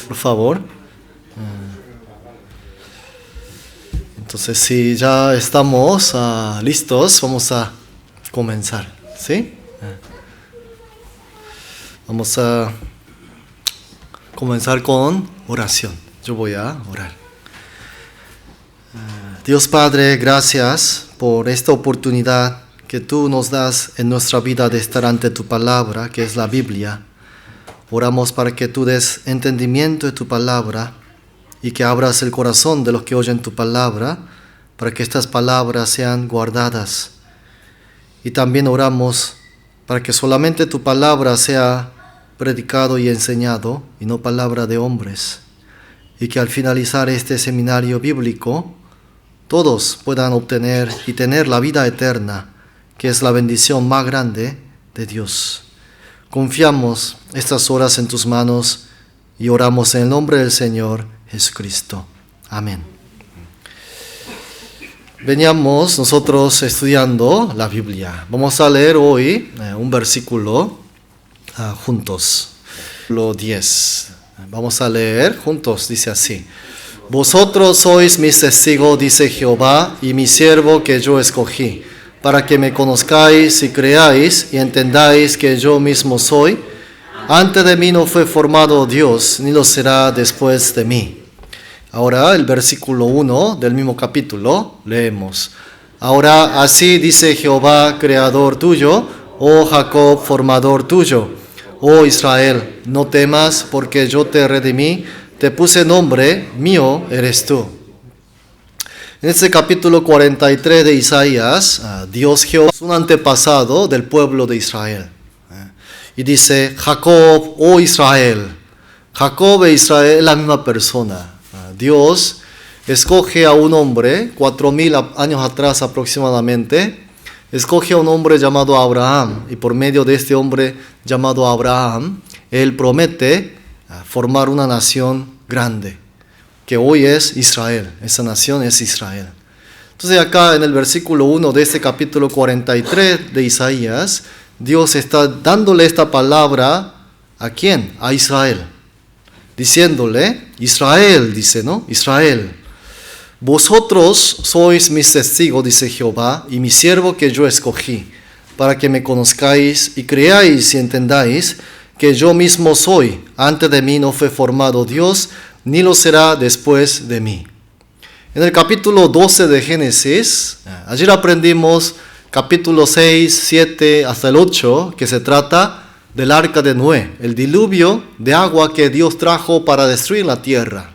por favor. Entonces, si ya estamos listos, vamos a comenzar, ¿sí? Vamos a comenzar con oración. Yo voy a orar. Dios Padre, gracias por esta oportunidad que tú nos das en nuestra vida de estar ante tu palabra, que es la Biblia. Oramos para que tú des entendimiento de tu palabra y que abras el corazón de los que oyen tu palabra, para que estas palabras sean guardadas. Y también oramos para que solamente tu palabra sea predicado y enseñado, y no palabra de hombres. Y que al finalizar este seminario bíblico, todos puedan obtener y tener la vida eterna, que es la bendición más grande de Dios. Confiamos estas horas en tus manos y oramos en el nombre del Señor Jesucristo. Amén. Veníamos nosotros estudiando la Biblia. Vamos a leer hoy un versículo juntos. Lo 10. Vamos a leer juntos, dice así. Vosotros sois mis testigos, dice Jehová, y mi siervo que yo escogí, para que me conozcáis y creáis y entendáis que yo mismo soy. Antes de mí no fue formado Dios, ni lo será después de mí. Ahora el versículo 1 del mismo capítulo, leemos. Ahora así dice Jehová, creador tuyo, oh Jacob, formador tuyo. Oh Israel, no temas, porque yo te redimí, te puse nombre, mío eres tú. En este capítulo 43 de Isaías, Dios Jehová es un antepasado del pueblo de Israel. Y dice, Jacob, oh Israel. Jacob e Israel es la misma persona. Dios escoge a un hombre, 4000 años atrás aproximadamente, escoge a un hombre llamado Abraham. Y por medio de este hombre llamado Abraham, él promete formar una nación grande, que hoy es Israel. Esa nación es Israel. Entonces acá en el versículo 1 de este capítulo 43 de Isaías, Dios está dándole esta palabra ¿a quién? A Israel. Diciéndole, Israel, dice, ¿no? Israel. Vosotros sois mis testigos, dice Jehová, y mi siervo que yo escogí, para que me conozcáis y creáis y entendáis que yo mismo soy. Antes de mí no fue formado Dios, ni lo será después de mí. En el capítulo 12 de Génesis, ayer aprendimos capítulo 6, 7 hasta el 8, que se trata del arca de Noé, el diluvio de agua que Dios trajo para destruir la tierra.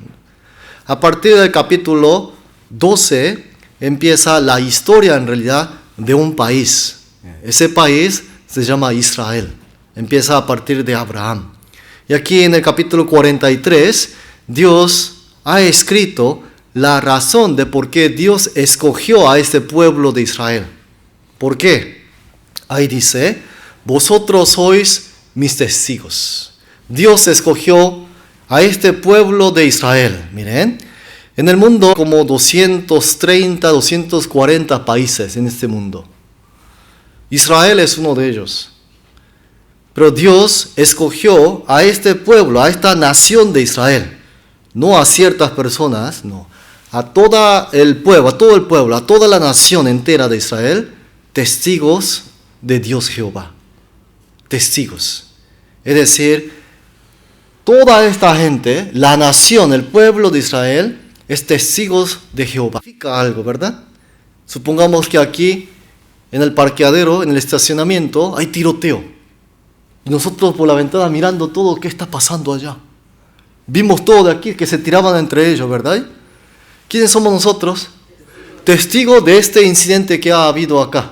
A partir del capítulo 12 empieza la historia en realidad de un país. Ese país se llama Israel. Empieza a partir de Abraham. Y aquí en el capítulo 43, Dios ha escrito la razón de por qué Dios escogió a este pueblo de Israel. ¿Por qué? Ahí dice, vosotros sois mis testigos. Dios escogió a este pueblo de Israel. Miren, en el mundo como 230, 240 países en este mundo. Israel es uno de ellos. Pero Dios escogió a este pueblo, a esta nación de Israel. No a ciertas personas, no. A todo el pueblo, a toda la nación entera de Israel, testigos de Dios Jehová. Testigos. Es decir, toda esta gente, la nación, el pueblo de Israel, es testigos de Jehová. Significa algo, ¿verdad? Supongamos que aquí, en el parqueadero, en el estacionamiento, hay tiroteo. Y nosotros por la ventana mirando todo, ¿qué está pasando allá? Vimos todo de aquí, que se tiraban entre ellos, ¿verdad? ¿Quiénes somos nosotros? Testigos de este incidente que ha habido acá.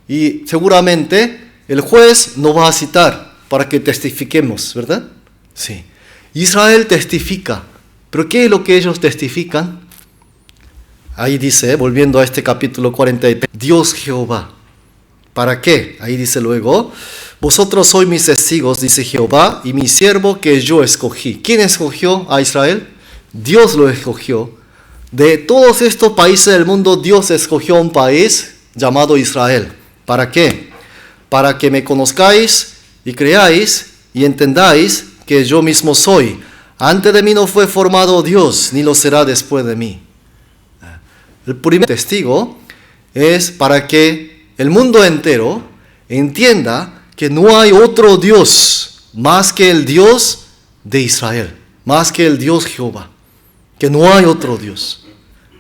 Y seguramente el juez nos va a citar para que testifiquemos, ¿verdad? Sí. Israel testifica. ¿Pero qué es lo que ellos testifican? Ahí dice, volviendo a este capítulo 43, Dios Jehová. ¿Para qué? Ahí dice luego, vosotros sois mis testigos, dice Jehová, y mi siervo que yo escogí. ¿Quién escogió a Israel? Dios lo escogió. De todos estos países del mundo, Dios escogió un país llamado Israel. ¿Para qué? Para que me conozcáis y creáis y entendáis que yo mismo soy. Antes de mí no fue formado Dios, ni lo será después de mí. El primer testigo es para que el mundo entero entienda que no hay otro Dios más que el Dios de Israel, más que el Dios Jehová, que no hay otro Dios.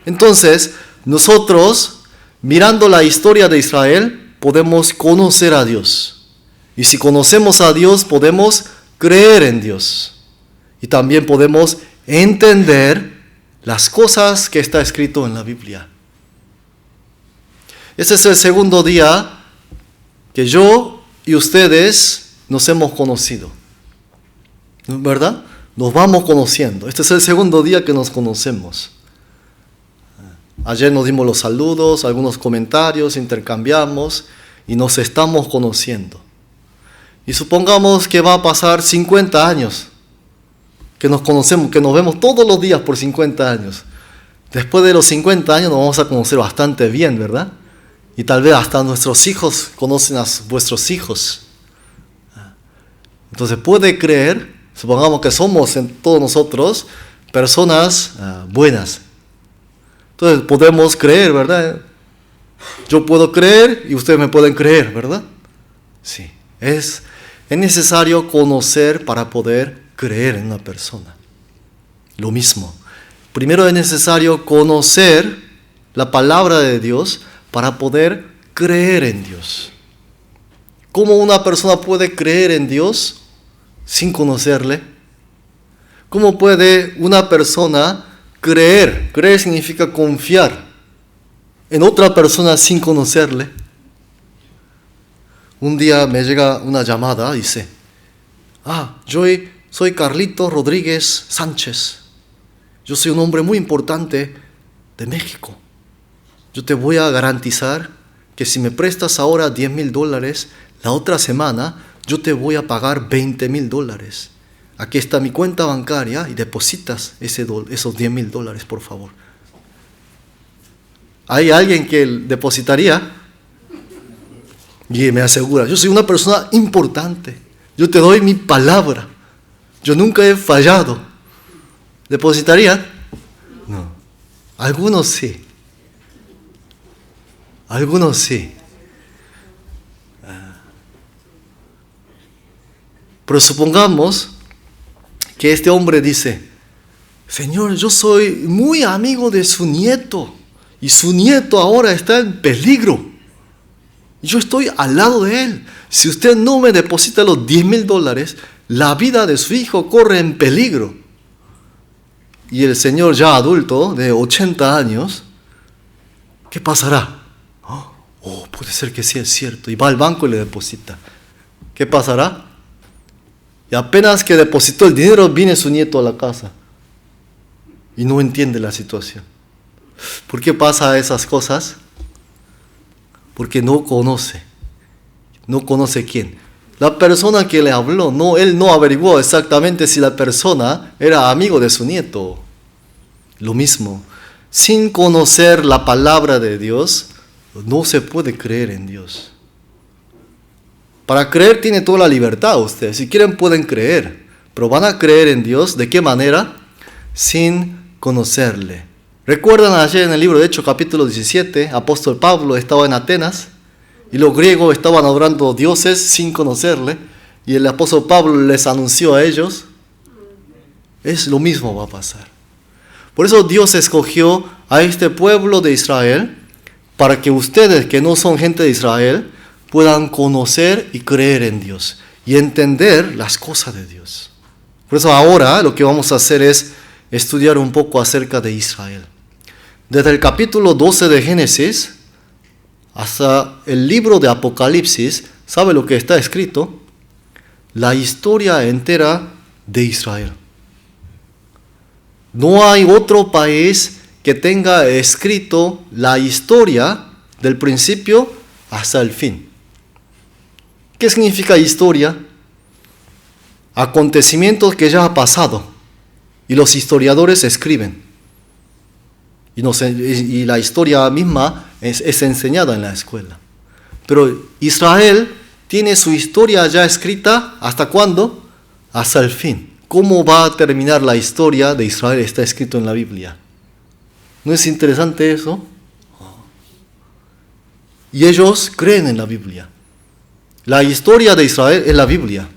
Entonces, nosotros, mirando la historia de Israel, podemos conocer a Dios. Y si conocemos a Dios, podemos creer en Dios. Y también podemos entender las cosas que está escrito en la Biblia. Este es el segundo día que yo y ustedes nos hemos conocido. ¿Verdad? Nos vamos conociendo. Este es el segundo día que nos conocemos. Ayer nos dimos los saludos, algunos comentarios, intercambiamos y nos estamos conociendo. Y supongamos que va a pasar 50 años que nos conocemos, que nos vemos todos los días por 50 años. Después de los 50 años nos vamos a conocer bastante bien, ¿verdad? Y tal vez hasta nuestros hijos conocen a vuestros hijos. Entonces puede creer, supongamos que somos todos nosotros personas buenas. Entonces podemos creer, ¿verdad? Yo puedo creer y ustedes me pueden creer, ¿verdad? Sí, es necesario conocer para poder creer en una persona. Lo mismo. Primero es necesario conocer la palabra de Dios para poder creer en Dios. ¿Cómo una persona puede creer en Dios sin conocerle? ¿Cómo puede una persona creer? Creer significa confiar en otra persona sin conocerle. Un día me llega una llamada, dice, yo soy Carlito Rodríguez Sánchez. Yo soy un hombre muy importante de México. Yo te voy a garantizar que si me prestas ahora $10,000, la otra semana yo te voy a pagar $20,000. Aquí está mi cuenta bancaria y depositas esos $10,000, por favor. ¿Hay alguien que depositaría? Y me asegura, yo soy una persona importante. Yo te doy mi palabra. Yo nunca he fallado. ¿Depositarían? No. Algunos sí. Algunos sí. Pero supongamos que este hombre dice, Señor, yo soy muy amigo de su nieto y su nieto ahora está en peligro. Yo estoy al lado de él. Si usted no me deposita los $10,000, la vida de su hijo corre en peligro. Y el señor ya adulto, de 80 años, ¿qué pasará? Puede ser que sí es cierto. Y va al banco y le deposita. ¿Qué pasará? Y apenas que depositó el dinero, viene su nieto a la casa. Y no entiende la situación. ¿Por qué pasa esas cosas? Porque no conoce. No conoce quién. La persona que le habló, él no averiguó exactamente si la persona era amigo de su nieto. Lo mismo. Sin conocer la palabra de Dios, no se puede creer en Dios. Para creer tiene toda la libertad ustedes. Si quieren pueden creer. Pero van a creer en Dios, ¿de qué manera? Sin conocerle. ¿Recuerdan ayer en el libro de Hechos capítulo 17? Apóstol Pablo estaba en Atenas y los griegos estaban adorando dioses sin conocerle. Y el apóstol Pablo les anunció a ellos. Es lo mismo va a pasar. Por eso Dios escogió a este pueblo de Israel para que ustedes que no son gente de Israel puedan conocer y creer en Dios y entender las cosas de Dios. Por eso ahora lo que vamos a hacer es estudiar un poco acerca de Israel. Desde el capítulo 12 de Génesis hasta el libro de Apocalipsis, ¿sabe lo que está escrito? La historia entera de Israel. No hay otro país que tenga escrito la historia del principio hasta el fin. ¿Qué significa historia? Acontecimientos que ya han pasado y los historiadores escriben. Y la historia misma es enseñada en la escuela. Pero Israel tiene su historia ya escrita, ¿hasta cuándo? Hasta el fin. cómo va a terminar la historia de Israel está escrito en la Biblia. ¿No es interesante eso? Y ellos creen en la Biblia. La historia de Israel es la Biblia.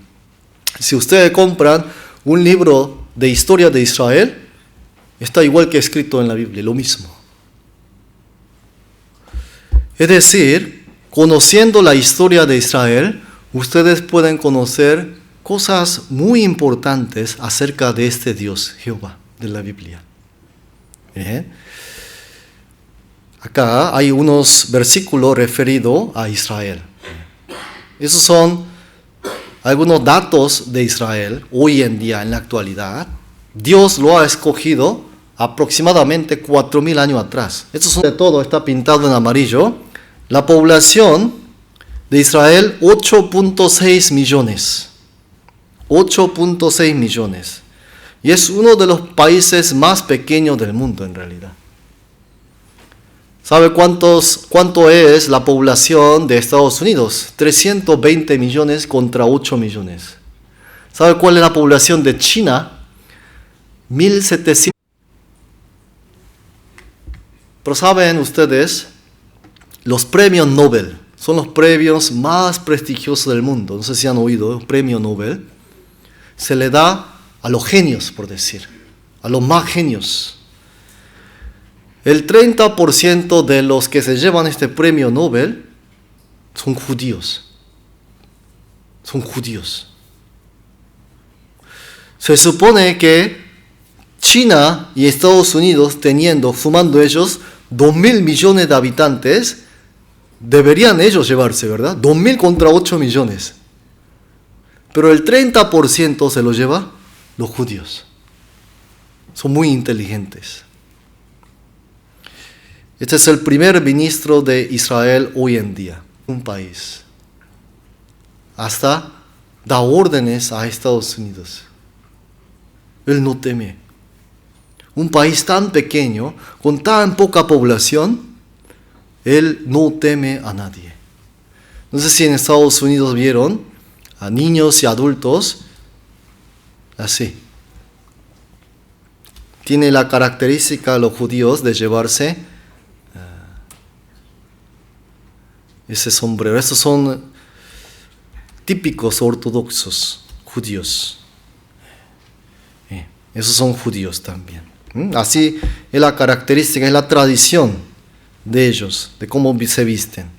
Si ustedes compran un libro de historia de Israel, está igual que escrito en la Biblia, lo mismo. Es decir, conociendo la historia de Israel, ustedes pueden conocer cosas muy importantes acerca de este Dios, Jehová, de la Biblia. Acá hay unos versículos referidos a Israel. Esos son algunos datos de Israel hoy en día, en la actualidad. Dios lo ha escogido aproximadamente 4,000 años atrás. Esto son de todo, está pintado en amarillo. La población de Israel, 8.6 millones. 8.6 millones. Y es uno de los países más pequeños del mundo en realidad. ¿Sabe cuánto es la población de Estados Unidos? 320 millones contra 8 millones. ¿Sabe cuál es la población de China? 1.700. Pero saben ustedes, los premios Nobel son los premios más prestigiosos del mundo. No sé si han oído, el premio Nobel se le da a los genios, por decir, a los más genios. El 30% de los que se llevan este premio Nobel son judíos. Son judíos. Se supone que China y Estados Unidos, sumando ellos 2,000 millones de habitantes, deberían ellos llevarse, ¿verdad? 2,000 contra 8 millones. Pero el 30% se lo lleva los judíos. Son muy inteligentes. Este es el primer ministro de Israel hoy en día, un país. Hasta da órdenes a Estados Unidos. Él no teme. Un país tan pequeño, con tan poca población, él no teme a nadie. No sé si en Estados Unidos vieron a niños y adultos así. Tiene la característica los judíos de llevarse ese sombrero. Estos son típicos ortodoxos judíos. Esos son judíos también. Así es la característica, es la tradición de ellos, de cómo se visten.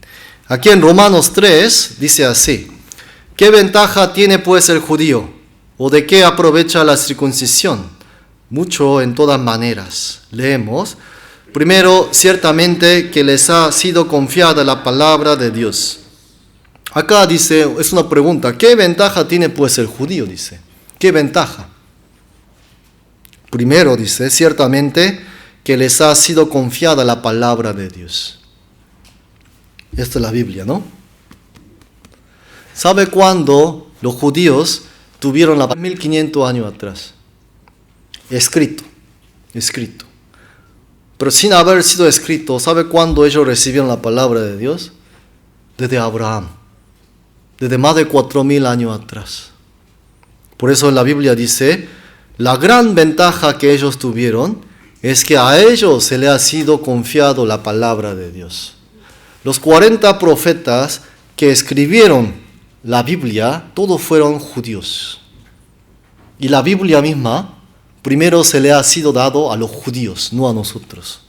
Aquí en Romanos 3 dice así: ¿qué ventaja tiene pues el judío? ¿O de qué aprovecha la circuncisión? Mucho en todas maneras. Leemos. Primero, ciertamente que les ha sido confiada la palabra de Dios. Acá dice, es una pregunta, ¿qué ventaja tiene pues el judío? Dice, ¿qué ventaja? Primero dice, ciertamente que les ha sido confiada la palabra de Dios. Esta es la Biblia, ¿no? ¿Sabe cuándo los judíos tuvieron la 1500 años atrás? Escrito. Pero sin haber sido escrito, ¿sabe cuándo ellos recibieron la palabra de Dios? Desde Abraham, desde más de 4,000 años atrás. Por eso en la Biblia dice, la gran ventaja que ellos tuvieron es que a ellos se les ha sido confiado la palabra de Dios. Los 40 profetas que escribieron la Biblia, todos fueron judíos. Y la Biblia misma, primero se le ha sido dado a los judíos, no a nosotros.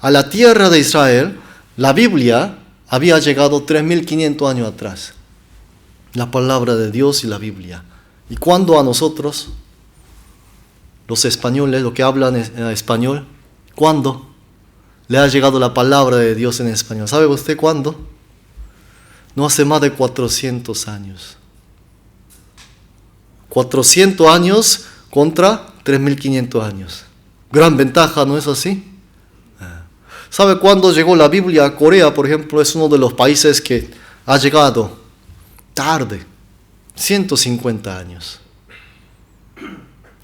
A la tierra de Israel, la Biblia había llegado 3,500 años atrás. La palabra de Dios y la Biblia. ¿Y cuándo a nosotros, los españoles, los que hablan español, cuándo le ha llegado la palabra de Dios en español? ¿Sabe usted cuándo? No hace más de 400 años. 400 años contra 3,500 años. Gran ventaja, ¿no es así? ¿Sabe cuándo llegó la Biblia a Corea, por ejemplo? Es uno de los países que ha llegado tarde, 150 años.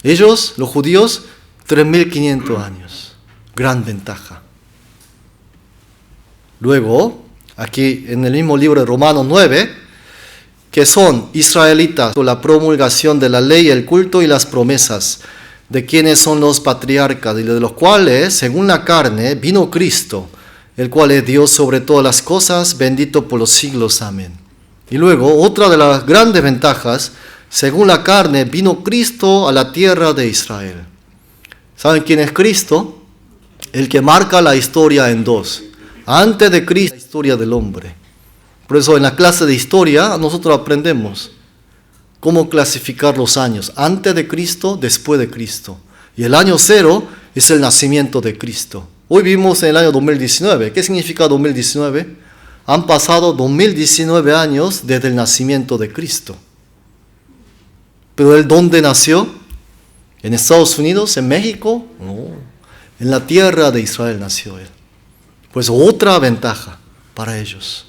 Ellos, los judíos, 3,500 años. Gran ventaja. Luego, aquí en el mismo libro de Romanos 9, que son israelitas, con la promulgación de la ley, el culto y las promesas, de quienes son los patriarcas, y de los cuales, según la carne, vino Cristo, el cual es Dios sobre todas las cosas, bendito por los siglos. Amén. Y luego, otra de las grandes ventajas, según la carne, vino Cristo a la tierra de Israel. ¿Saben quién es Cristo? El que marca la historia en dos. Antes de Cristo, la historia del hombre. Por eso en la clase de historia nosotros aprendemos cómo clasificar los años. Antes de Cristo, después de Cristo. Y el año 0 es el nacimiento de Cristo. Hoy vivimos en el año 2019. ¿Qué significa 2019? Han pasado 2019 años desde el nacimiento de Cristo. ¿Pero él dónde nació? ¿En Estados Unidos? ¿En México? No. En la tierra de Israel nació él. Pues otra ventaja para ellos.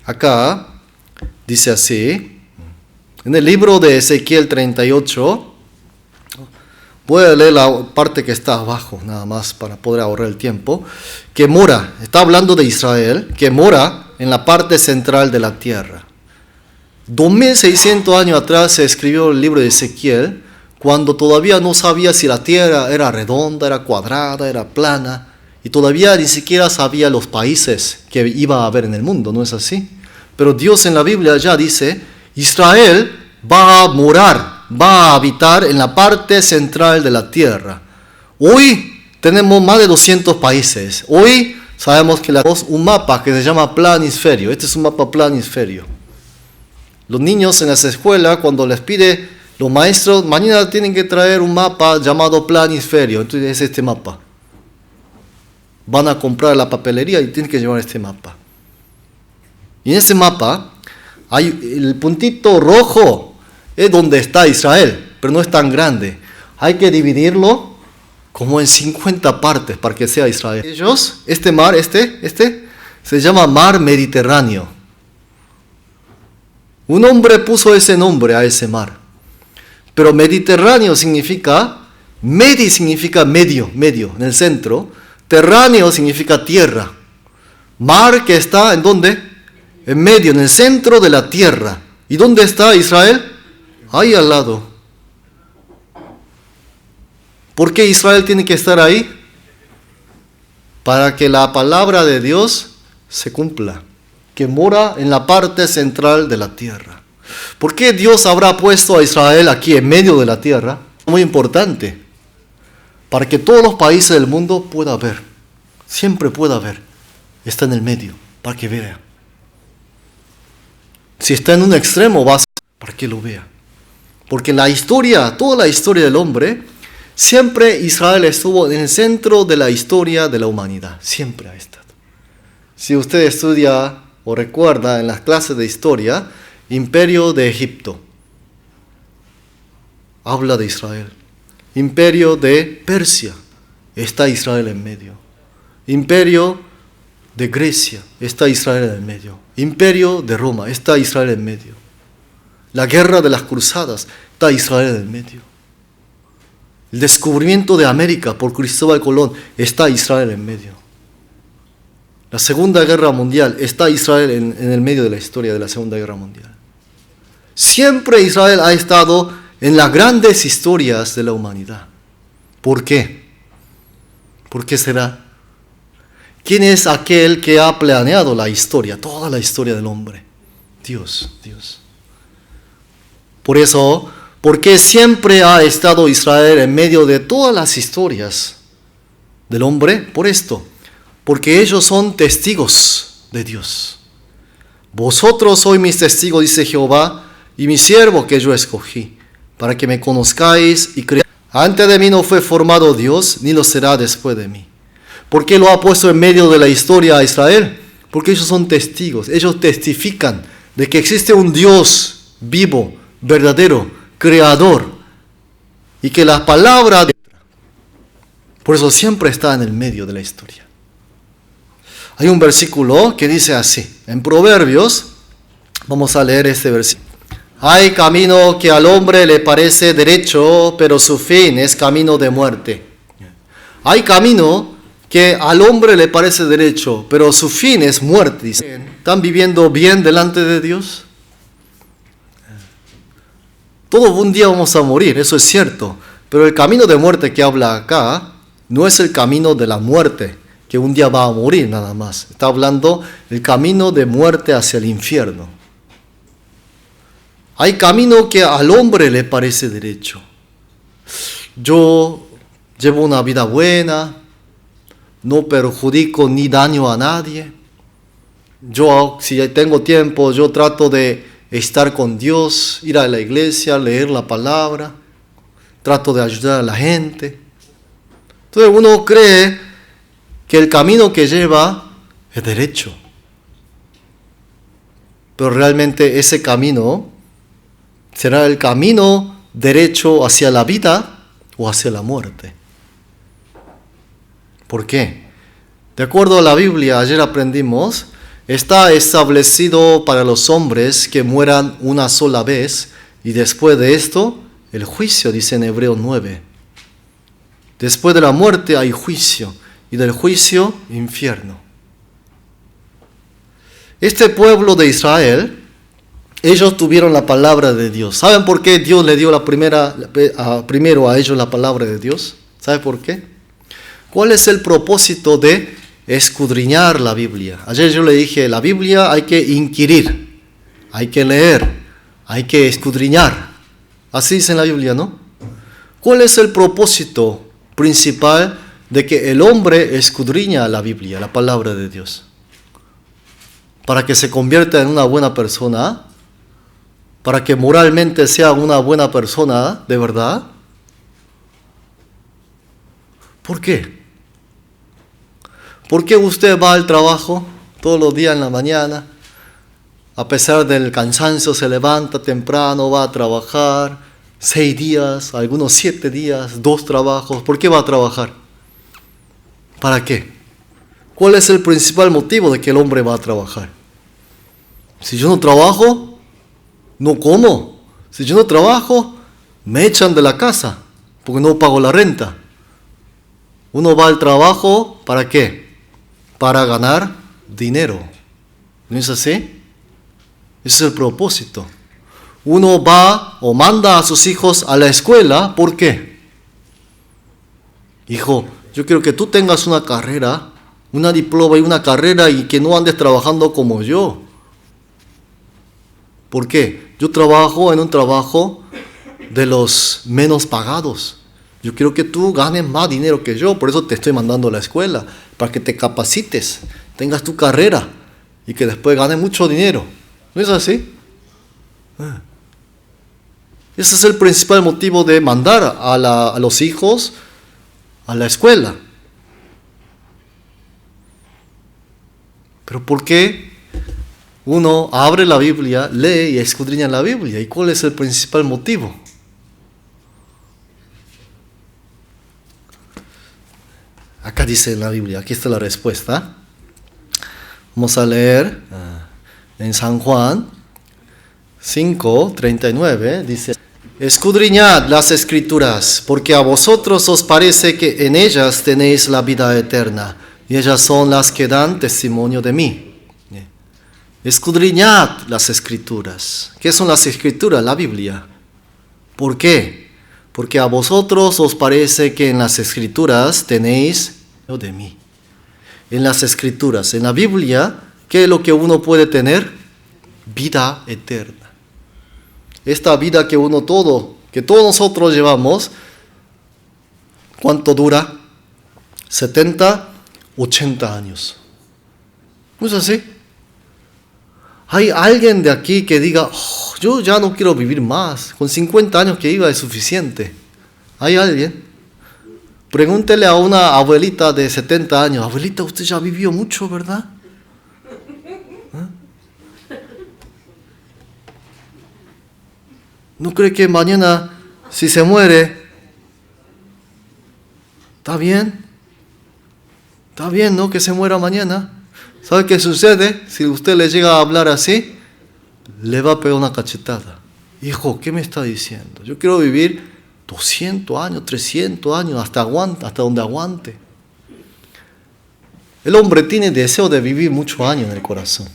Acá dice así, en el libro de Ezequiel 38, voy a leer la parte que está abajo, nada más para poder ahorrar el tiempo, que mora, está hablando de Israel, que mora en la parte central de la tierra. 2600 años atrás se escribió el libro de Ezequiel, cuando todavía no sabía si la tierra era redonda, era cuadrada, era plana, y todavía ni siquiera sabía los países que iba a haber en el mundo, ¿no es así? Pero Dios en la Biblia ya dice, Israel va a morar, va a habitar en la parte central de la tierra. Hoy tenemos más de 200 países. Hoy sabemos que tenemos un mapa que se llama planisferio. Este es un mapa planisferio. Los niños en las escuelas, cuando les pide los maestros, mañana tienen que traer un mapa llamado planisferio. Entonces es este mapa. Van a comprar la papelería y tienen que llevar este mapa. Y en ese mapa hay el puntito rojo, es donde está Israel, pero no es tan grande. Hay que dividirlo como en 50 partes para que sea Israel. Ellos, este mar, se llama Mar Mediterráneo. Un hombre puso ese nombre a ese mar. Pero Mediterráneo significa, significa medio, en el centro. Terráneo significa tierra. Mar que está ¿en dónde? En medio, en el centro de la tierra. ¿Y dónde está Israel? Ahí al lado. ¿Por qué Israel tiene que estar ahí? Para que la palabra de Dios se cumpla, que mora en la parte central de la tierra. ¿Por qué Dios habrá puesto a Israel aquí en medio de la tierra? Muy importante, para que todos los países del mundo puedan ver, siempre pueda ver, está en el medio, para que vea. Si está en un extremo, va a ser para que lo vea. Porque la historia, toda la historia del hombre, siempre Israel estuvo en el centro de la historia de la humanidad. Siempre ha estado. Si usted estudia o recuerda en las clases de historia, Imperio de Egipto, habla de Israel. Imperio de Persia, está Israel en medio. Imperio de Grecia, está Israel en el medio. Imperio de Roma, está Israel en medio. La guerra de las cruzadas, está Israel en el medio. El descubrimiento de América por Cristóbal Colón, está Israel en medio. La Segunda Guerra Mundial, está Israel en el medio de la historia de la Segunda Guerra Mundial. Siempre Israel ha estado en las grandes historias de la humanidad. ¿Por qué? ¿Por qué será? ¿Quién es aquel que ha planeado la historia, toda la historia del hombre? Dios. Por eso, ¿por qué siempre ha estado Israel en medio de todas las historias del hombre? Por esto, porque ellos son testigos de Dios. Vosotros sois mis testigos, dice Jehová, y mi siervo que yo escogí, para que me conozcáis y creáis. Antes de mí no fue formado Dios, ni lo será después de mí. ¿Por qué lo ha puesto en medio de la historia a Israel? Porque ellos son testigos, ellos testifican de que existe un Dios vivo, verdadero, creador, y que la palabra de... Por eso siempre está en el medio de la historia. Hay un versículo que dice así, en Proverbios, vamos a leer este versículo. Hay camino que al hombre le parece derecho, pero su fin es camino de muerte. Hay camino que al hombre le parece derecho, pero su fin es muerte. ¿Están viviendo bien delante de Dios? Todos un día vamos a morir, eso es cierto. Pero el camino de muerte que habla acá no es el camino de la muerte, que un día va a morir nada más. Está hablando del camino de muerte hacia el infierno. Hay camino que al hombre le parece derecho. Yo llevo una vida buena, no perjudico ni daño a nadie. Yo, si tengo tiempo, yo trato de estar con Dios, ir a la iglesia, leer la palabra, trato de ayudar a la gente. Entonces uno cree que el camino que lleva es derecho. Pero realmente ese camino será el camino derecho hacia la vida o hacia la muerte. ¿Por qué? De acuerdo a la Biblia, ayer aprendimos, está establecido para los hombres que mueran una sola vez y después de esto, el juicio, dice en Hebreos 9. Después de la muerte hay juicio y del juicio, infierno. Este pueblo de Israel, ellos tuvieron la palabra de Dios. ¿Saben por qué Dios le dio primero a ellos la palabra de Dios? ¿Saben por qué? ¿Cuál es el propósito de escudriñar la Biblia? Ayer yo le dije, la Biblia hay que inquirir, hay que leer, hay que escudriñar. Así dice en la Biblia, ¿no? ¿Cuál es el propósito principal de que el hombre escudriña la Biblia, la palabra de Dios? Para que se convierta en una buena persona, para que moralmente sea una buena persona, ¿de verdad? ¿Por qué? ¿Por qué usted va al trabajo todos los días en la mañana? A pesar del cansancio se levanta temprano, va a trabajar 6 días, algunos 7 días, 2 trabajos. ¿Por qué va a trabajar? ¿Para qué? ¿Cuál es el principal motivo de que el hombre va a trabajar? Si yo no trabajo, no como. Si yo no trabajo, me echan de la casa porque no pago la renta. Uno va al trabajo, ¿para qué? Para ganar dinero. ¿No es así? Ese es el propósito. Uno va o manda a sus hijos a la escuela, ¿por qué? Hijo, yo quiero que tú tengas una carrera, una diploma y una carrera y que no andes trabajando como yo. ¿Por qué? Yo trabajo en un trabajo de los menos pagados. Yo quiero que tú ganes más dinero que yo, por eso te estoy mandando a la escuela, para que te capacites, tengas tu carrera y que después ganes mucho dinero. ¿No es así? Ese es el principal motivo de mandar a los hijos a la escuela. Pero ¿por qué uno abre la Biblia, lee y escudriña la Biblia? ¿Y cuál es el principal motivo? Acá dice en la Biblia, aquí está la respuesta. Vamos a leer en San Juan 5:39, dice: escudriñad las Escrituras, porque a vosotros os parece que en ellas tenéis la vida eterna, y ellas son las que dan testimonio de mí. Escudriñad las Escrituras. ¿Qué son las Escrituras? La Biblia. ¿Por qué? Porque a vosotros os parece que en las Escrituras tenéis de mí. En las Escrituras, en la Biblia, ¿qué es lo que uno puede tener? Vida eterna. Esta vida que todos nosotros llevamos, ¿cuánto dura? 70, 80 años. ¿No es así? ¿Hay alguien de aquí que diga, yo ya no quiero vivir más, con 50 años que viva es suficiente? ¿Hay alguien? Pregúntele a una abuelita de 70 años, abuelita, usted ya vivió mucho, ¿verdad? ¿No cree que mañana, si se muere, está bien? Está bien, ¿no? Que se muera mañana. ¿Sabe qué sucede? Si usted le llega a hablar así, le va a pegar una cachetada. Hijo, ¿qué me está diciendo? Yo quiero vivir 200 años, 300 años, hasta donde aguante. el hombre tiene deseo de vivir muchos años en el corazón.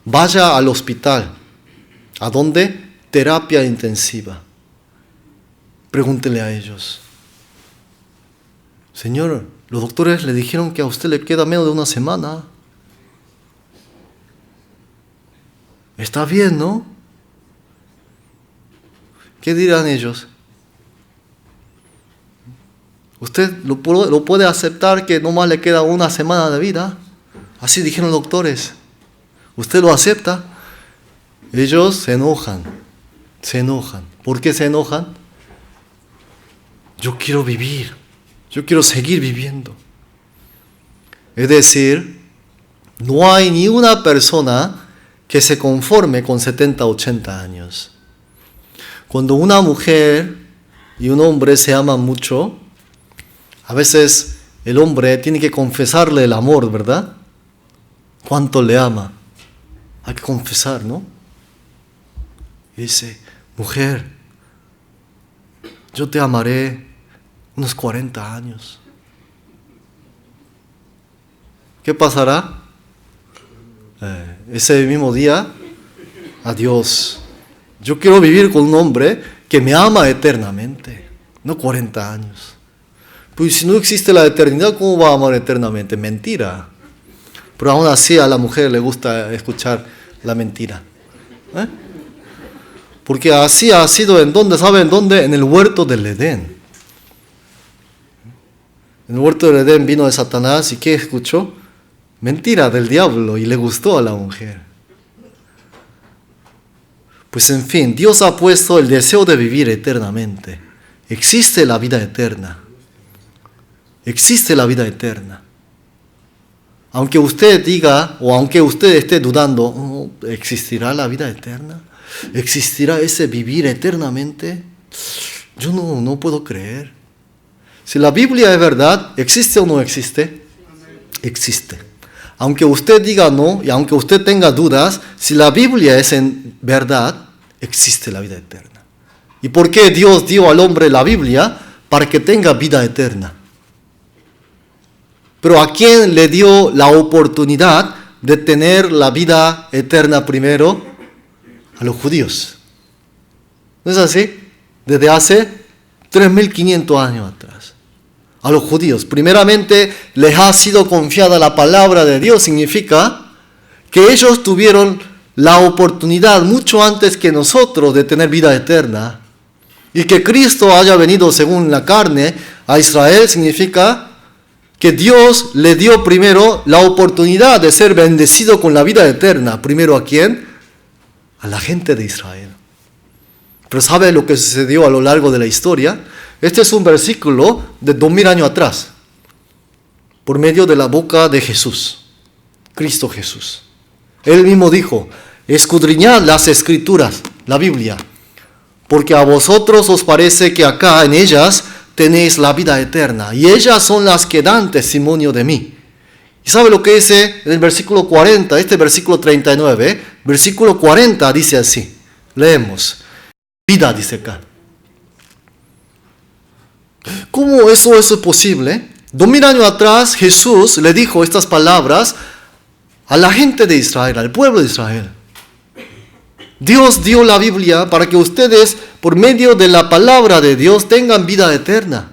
Vaya al hospital. ¿A dónde? Terapia intensiva. Pregúntele a ellos. Señor, los doctores le dijeron que a usted le queda menos de una semana. Está bien, ¿no? ¿Qué dirán ellos? ¿Usted lo puede aceptar que nomás le queda una semana de vida? Así dijeron los doctores. ¿Usted lo acepta? Ellos se enojan. Se enojan. ¿Por qué se enojan? Yo quiero vivir. Yo quiero seguir viviendo. Es decir, no hay ni una persona que se conforme con 70, 80 años. Cuando una mujer y un hombre se aman mucho, a veces el hombre tiene que confesarle el amor, ¿verdad? ¿Cuánto le ama? Hay que confesar, ¿no? Y dice, mujer, yo te amaré unos 40 años. ¿Qué pasará? Ese mismo día, adiós. Yo quiero vivir con un hombre que me ama eternamente, no 40 años. Pues si no existe la eternidad, ¿cómo va a amar eternamente? Mentira. Pero aún así a la mujer le gusta escuchar la mentira. Porque así ha sido, ¿en dónde? ¿Saben dónde? En el huerto del Edén. En el huerto del Edén vino de Satanás y ¿qué escuchó? Mentira del diablo y le gustó a la mujer. Pues en fin, Dios ha puesto el deseo de vivir eternamente. Existe la vida eterna. Existe la vida eterna. Aunque usted diga, o aunque usted esté dudando, oh, ¿existirá la vida eterna? ¿Existirá ese vivir eternamente? Yo no puedo creer. Si la Biblia es verdad, ¿existe o no existe? Existe. Aunque usted diga no, y aunque usted tenga dudas, si la Biblia es en verdad, existe la vida eterna. ¿Y por qué Dios dio al hombre la Biblia? Para que tenga vida eterna. Pero ¿a quién le dio la oportunidad de tener la vida eterna primero? A los judíos. ¿No es así? Desde hace 3.500 años atrás. A los judíos. Primeramente les ha sido confiada la palabra de Dios. Significa que ellos tuvieron la oportunidad mucho antes que nosotros de tener vida eterna. Y que Cristo haya venido según la carne a Israel significa que Dios le dio primero la oportunidad de ser bendecido con la vida eterna. ¿Primero a quién? A la gente de Israel. Pero ¿sabe lo que sucedió a lo largo de la historia? Este es un versículo de 2000 años atrás, por medio de la boca de Jesús, Cristo Jesús. Él mismo dijo, escudriñad las Escrituras, la Biblia, porque a vosotros os parece que acá en ellas tenéis la vida eterna, y ellas son las que dan testimonio de mí. ¿Y sabe lo que dice en el versículo 40, este versículo 39? Versículo 40 dice así, leemos, vida dice acá. ¿Cómo eso es posible? 2000 años atrás Jesús le dijo estas palabras a la gente de Israel, al pueblo de Israel. Dios dio la Biblia para que ustedes, por medio de la palabra de Dios, tengan vida eterna.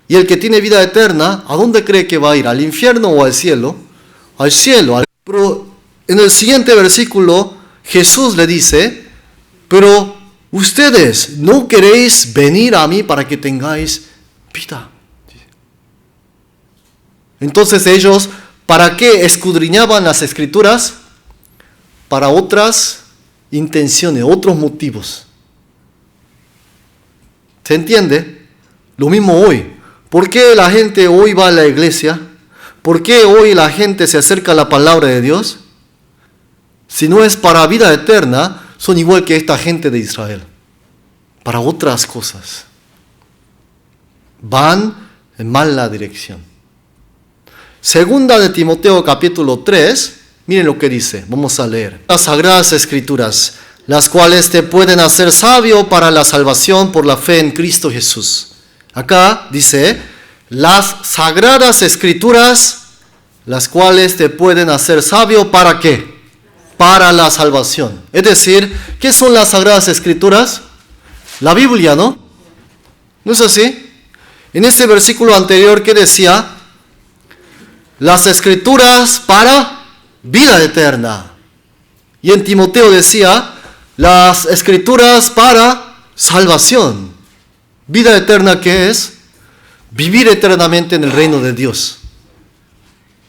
Y el que tiene vida eterna, ¿a dónde cree que va a ir? ¿Al infierno o al cielo? Al cielo. Pero en el siguiente versículo, Jesús le dice, pero ustedes no queréis venir a mí para que tengáis vida. Entonces ellos, ¿para qué escudriñaban las Escrituras? Para otras intenciones, otros motivos. ¿Se entiende? Lo mismo hoy. ¿Por qué la gente hoy va a la iglesia? ¿Por qué hoy la gente se acerca a la palabra de Dios? Si no es para vida eterna, son igual que esta gente de Israel. Para otras cosas. Van en mala dirección. Segunda de Timoteo capítulo 3, miren lo que dice, vamos a leer. Las Sagradas Escrituras, las cuales te pueden hacer sabio para la salvación por la fe en Cristo Jesús. Acá dice las sagradas escrituras, las cuales te pueden hacer sabio, ¿para qué? Para la salvación. Es decir, ¿qué son las sagradas escrituras? La Biblia, ¿no? ¿No es así? En ese versículo anterior, ¿qué decía? Las escrituras para vida eterna. Y en Timoteo decía, las escrituras para salvación. Vida eterna, ¿qué es? Vivir eternamente en el reino de Dios.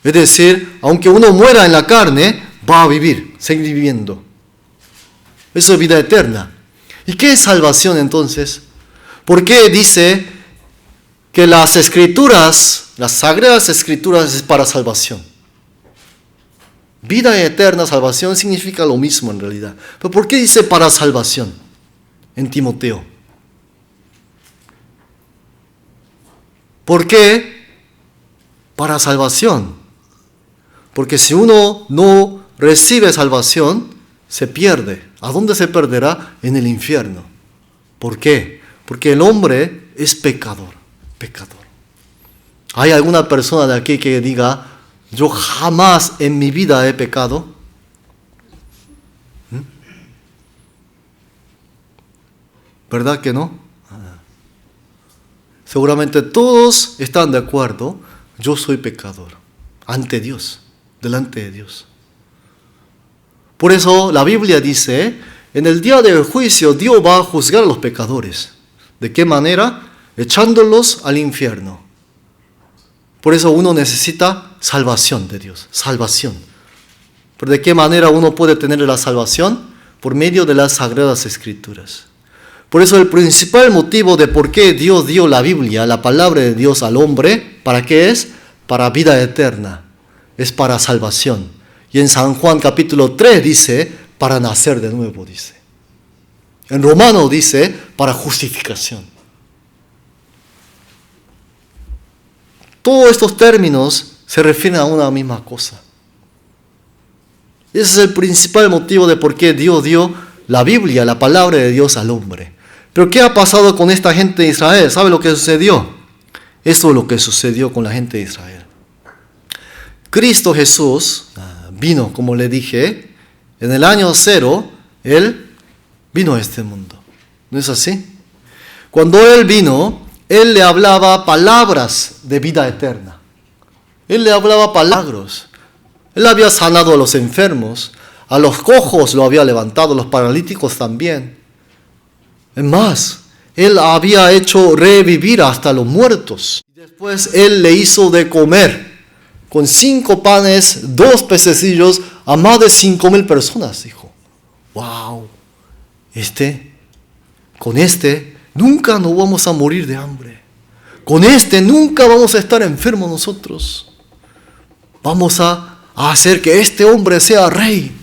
Es decir, aunque uno muera en la carne, va a vivir, seguir viviendo. Eso es vida eterna. ¿Y qué es salvación entonces? ¿Por qué dice que las escrituras, las sagradas escrituras es para salvación? Vida eterna, salvación significa lo mismo en realidad. ¿Pero por qué dice para salvación en Timoteo? ¿Por qué para salvación? Porque si uno no recibe salvación, se pierde. ¿A dónde se perderá? En el infierno. ¿Por qué? Porque el hombre es pecador. Pecador. ¿Hay alguna persona de aquí que diga, yo jamás en mi vida he pecado? ¿Verdad que no? Seguramente todos están de acuerdo, yo soy pecador ante Dios, delante de Dios. Por eso la Biblia dice, en el día del juicio Dios va a juzgar a los pecadores. ¿De qué manera? Echándolos al infierno. Por eso uno necesita salvación de Dios, salvación. ¿Pero de qué manera uno puede tener la salvación? Por medio de las Sagradas Escrituras. Por eso el principal motivo de por qué Dios dio la Biblia, la palabra de Dios al hombre, ¿para qué es? Para vida eterna, es para salvación. Y en San Juan capítulo 3 dice, para nacer de nuevo, dice. En Romano dice, para justificación. Todos estos términos se refieren a una misma cosa. Ese es el principal motivo de por qué Dios dio la Biblia, la palabra de Dios al hombre. Pero ¿qué ha pasado con esta gente de Israel? ¿Sabe lo que sucedió? Eso es lo que sucedió con la gente de Israel. Cristo Jesús vino, como le dije, en el año 0, Él vino a este mundo. ¿No es así? Cuando Él vino, Él le hablaba palabras de vida eterna. Él le hablaba palabras. Él había sanado a los enfermos, a los cojos lo había levantado, a los paralíticos también. Es más, Él había hecho revivir hasta los muertos. Después Él le hizo de comer con 5 panes, 2 pececillos a más de 5,000 personas. Dijo, wow, con nunca nos vamos a morir de hambre. Con nunca vamos a estar enfermos nosotros. Vamos a hacer que este hombre sea rey.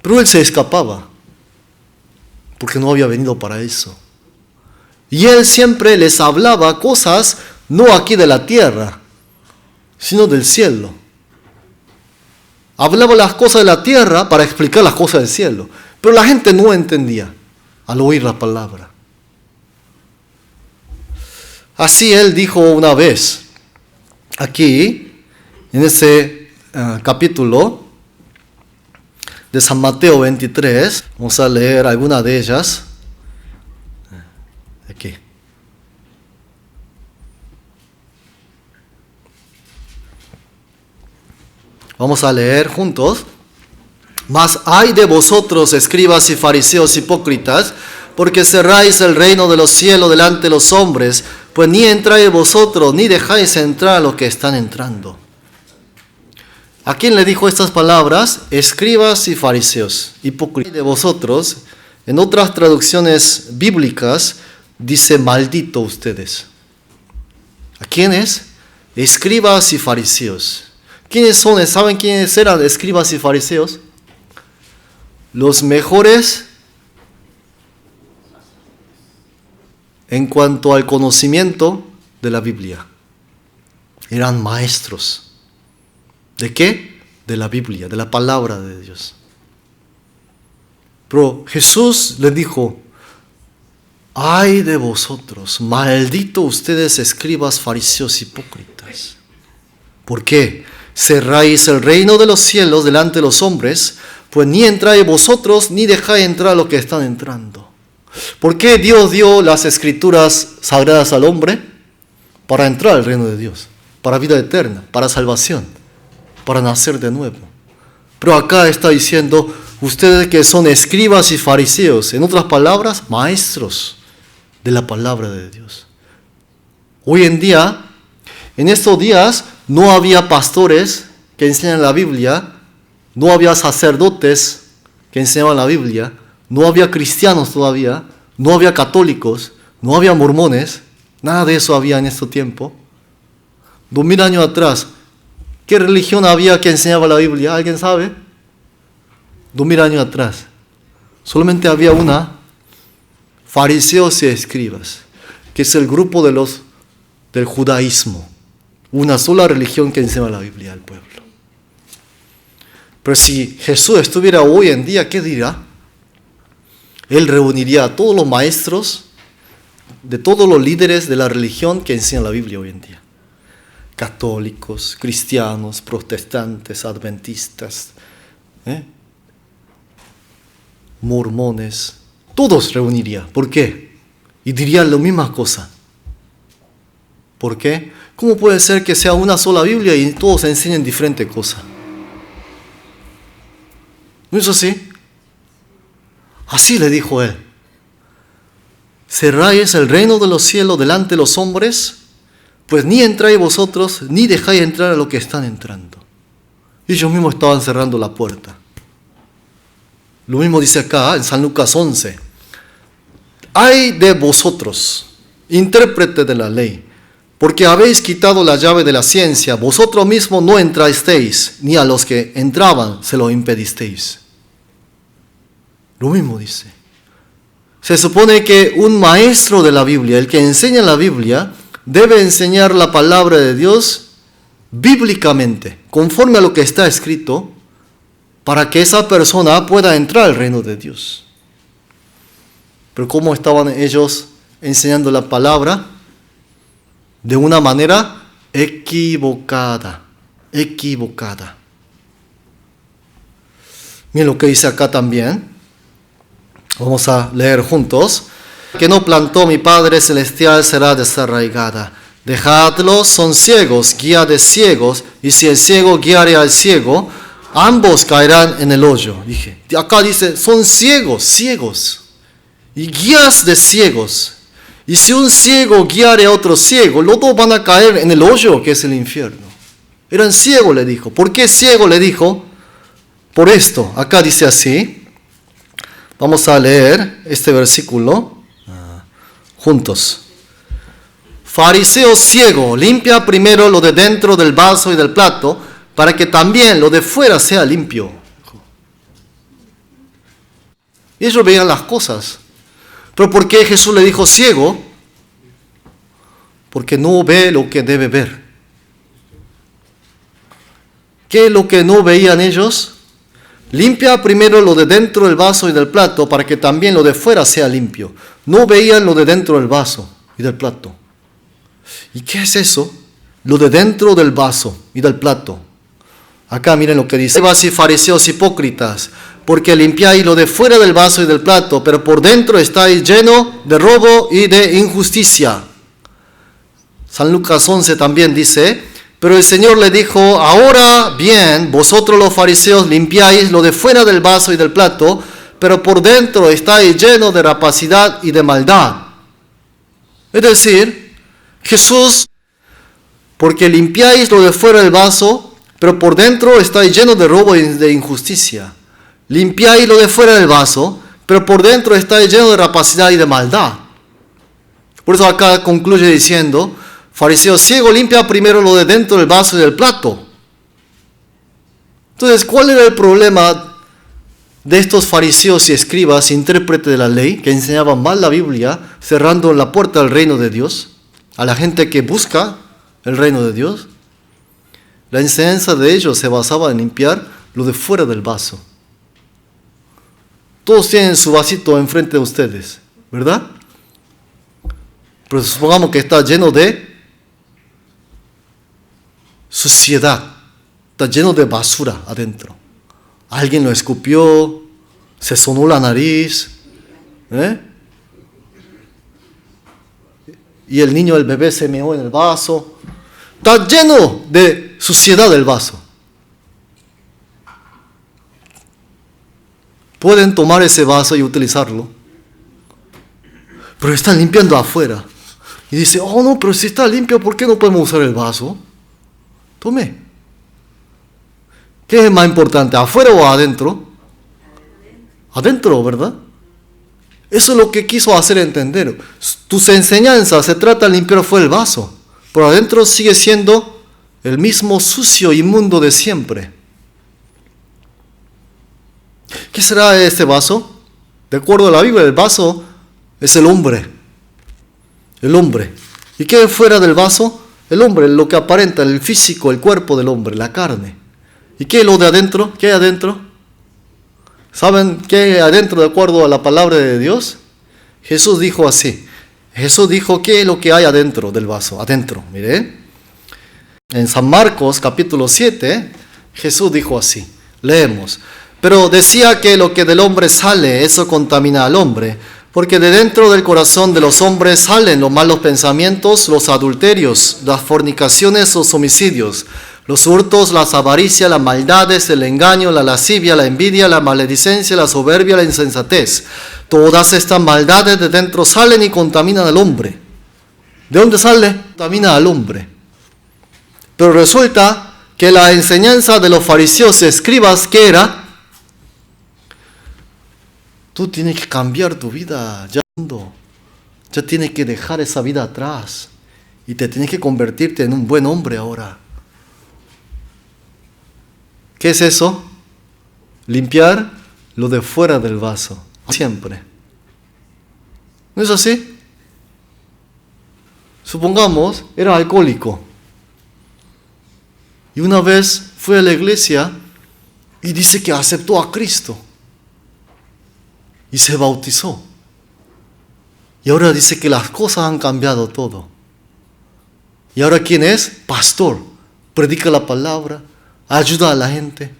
Pero él se escapaba, porque no había venido para eso. Y él siempre les hablaba cosas no aquí de la tierra, sino del cielo. Hablaba las cosas de la tierra para explicar las cosas del cielo. Pero la gente no entendía al oír la palabra. Así él dijo una vez, aquí, en ese capítulo de San Mateo 23, vamos a leer alguna de ellas. Aquí. Vamos a leer juntos. Mas ay de vosotros, escribas y fariseos hipócritas, porque cerráis el reino de los cielos delante de los hombres, pues ni entráis vosotros, ni dejáis entrar a los que están entrando. ¿A quién le dijo estas palabras? Escribas y fariseos, hipócritas. Ay de vosotros, en otras traducciones bíblicas, dice maldito ustedes. ¿A quiénes? Escribas y fariseos. ¿Quiénes son? ¿Saben quiénes eran escribas y fariseos? Los mejores en cuanto al conocimiento de la Biblia. Eran maestros. ¿De qué? De la Biblia, de la palabra de Dios. Pero Jesús les dijo, ay de vosotros, maldito ustedes escribas, fariseos, hipócritas. ¿Por qué? Cerráis el reino de los cielos delante de los hombres, pues ni entráis vosotros, ni dejáis entrar a los que están entrando. ¿Por qué Dios dio las escrituras sagradas al hombre? Para entrar al reino de Dios, para vida eterna, para salvación, para nacer de nuevo. Pero acá está diciendo, ustedes que son escribas y fariseos, en otras palabras, maestros de la palabra de Dios. Hoy en día, en estos días, no había pastores que enseñan la Biblia, no había sacerdotes que enseñaban la Biblia, no había cristianos todavía, no había católicos, no había mormones, nada de eso había en este tiempo. 2000 años atrás, ¿qué religión había que enseñaba la Biblia? ¿Alguien sabe? 2000 años atrás, solamente había una, fariseos y escribas, que es el grupo del judaísmo, una sola religión que enseña la Biblia al pueblo. Pero si Jesús estuviera hoy en día, ¿qué dirá? Él reuniría a todos los maestros, de todos los líderes de la religión que enseñan la Biblia hoy en día. Católicos, cristianos, protestantes, adventistas, mormones, todos reuniría. ¿Por qué? Y dirían la misma cosa. ¿Por qué? ¿Cómo puede ser que sea una sola Biblia y todos enseñen diferente cosa? ¿No es así? Así le dijo él. Cerráis el reino de los cielos delante de los hombres, pues ni entráis vosotros, ni dejáis entrar a los que están entrando. Ellos mismos estaban cerrando la puerta. Lo mismo dice acá en San Lucas 11. Ay de vosotros, intérprete de la ley, porque habéis quitado la llave de la ciencia, vosotros mismos no entrasteis, ni a los que entraban se lo impedisteis. Lo mismo dice. Se supone que un maestro de la Biblia, el que enseña la Biblia, debe enseñar la palabra de Dios bíblicamente, conforme a lo que está escrito, para que esa persona pueda entrar al reino de Dios. Pero ¿cómo estaban ellos enseñando la palabra? De una manera equivocada. Miren lo que dice acá también. Vamos a leer juntos. Que no plantó mi Padre Celestial será desarraigada. Dejadlos, son ciegos, guía de ciegos, y si el ciego guiare al ciego, ambos caerán en el hoyo. Acá dice, son ciegos, y guías de ciegos. Y si un ciego guiare a otro ciego, los dos van a caer en el hoyo que es el infierno. Eran ciegos, le dijo. ¿Por qué ciego? Le dijo. Por esto, acá dice así. Vamos a leer este versículo juntos. Fariseo ciego, limpia primero lo de dentro del vaso y del plato, para que también lo de fuera sea limpio. Y ellos veían las cosas. ¿Pero por qué Jesús le dijo ciego? Porque no ve lo que debe ver. ¿Qué es lo que no veían ellos? Limpia primero lo de dentro del vaso y del plato para que también lo de fuera sea limpio. No veían lo de dentro del vaso y del plato. ¿Y qué es eso? Lo de dentro del vaso y del plato. Acá miren lo que dice. Y fariseos hipócritas, porque limpiáis lo de fuera del vaso y del plato, pero por dentro estáis lleno de robo y de injusticia. San Lucas 11 también dice, pero el Señor le dijo, ahora bien, vosotros los fariseos limpiáis lo de fuera del vaso y del plato, pero por dentro estáis llenos de rapacidad y de maldad. Es decir, Jesús, porque limpiáis lo de fuera del vaso, pero por dentro estáis llenos de robo y de injusticia. Limpiáis lo de fuera del vaso, pero por dentro estáis llenos de rapacidad y de maldad. Por eso acá concluye diciendo, fariseo ciego, limpia primero lo de dentro del vaso y del plato. Entonces, ¿cuál era el problema de estos fariseos y escribas, intérpretes de la ley, que enseñaban mal la Biblia, cerrando la puerta al reino de Dios, a la gente que busca el reino de Dios? La enseñanza de ellos se basaba en limpiar lo de fuera del vaso. Todos tienen su vasito enfrente de ustedes, ¿verdad? Pero supongamos que está lleno de suciedad, está lleno de basura adentro. Alguien lo escupió, se sonó la nariz, y el niño, el bebé se meó en el vaso. Está lleno de suciedad el vaso. Pueden tomar ese vaso y utilizarlo, pero están limpiando afuera. Y dice, oh no, pero si está limpio, ¿por qué no podemos usar el vaso? Tome. ¿Qué es más importante, afuera o adentro? Adentro, ¿verdad? Eso es lo que quiso hacer entender. Tus enseñanzas se trata de limpiar fuera el vaso, pero adentro sigue siendo el mismo sucio, inmundo de siempre. ¿Qué será este vaso? De acuerdo a la Biblia, el vaso es el hombre. El hombre. ¿Y qué es fuera del vaso? El hombre, lo que aparenta, el físico, el cuerpo del hombre, la carne. ¿Y qué es lo de adentro? ¿Qué hay adentro? ¿Saben qué hay adentro de acuerdo a la palabra de Dios? Jesús dijo así. Jesús dijo, ¿qué es lo que hay adentro del vaso? Adentro, mire. En San Marcos capítulo 7, Jesús dijo así. Leemos. Pero decía que lo que del hombre sale, eso contamina al hombre. Porque de dentro del corazón de los hombres salen los malos pensamientos, los adulterios, las fornicaciones, los homicidios, los hurtos, las avaricias, las maldades, el engaño, la lascivia, la envidia, la maledicencia, la soberbia, la insensatez. Todas estas maldades de dentro salen y contaminan al hombre. ¿De dónde sale? Contamina al hombre. Pero resulta que la enseñanza de los fariseos, escribas, ¿qué era? Tú tienes que cambiar tu vida, ya tienes que dejar esa vida atrás y te tienes que convertirte en un buen hombre ahora. ¿Qué es eso? Limpiar lo de fuera del vaso, siempre. ¿No es así? Supongamos, era alcohólico y una vez fue a la iglesia y dice que aceptó a Cristo. Y se bautizó. Y ahora dice que las cosas han cambiado todo. ¿Y ahora quién es? Pastor. Predica la palabra, ayuda a la gente.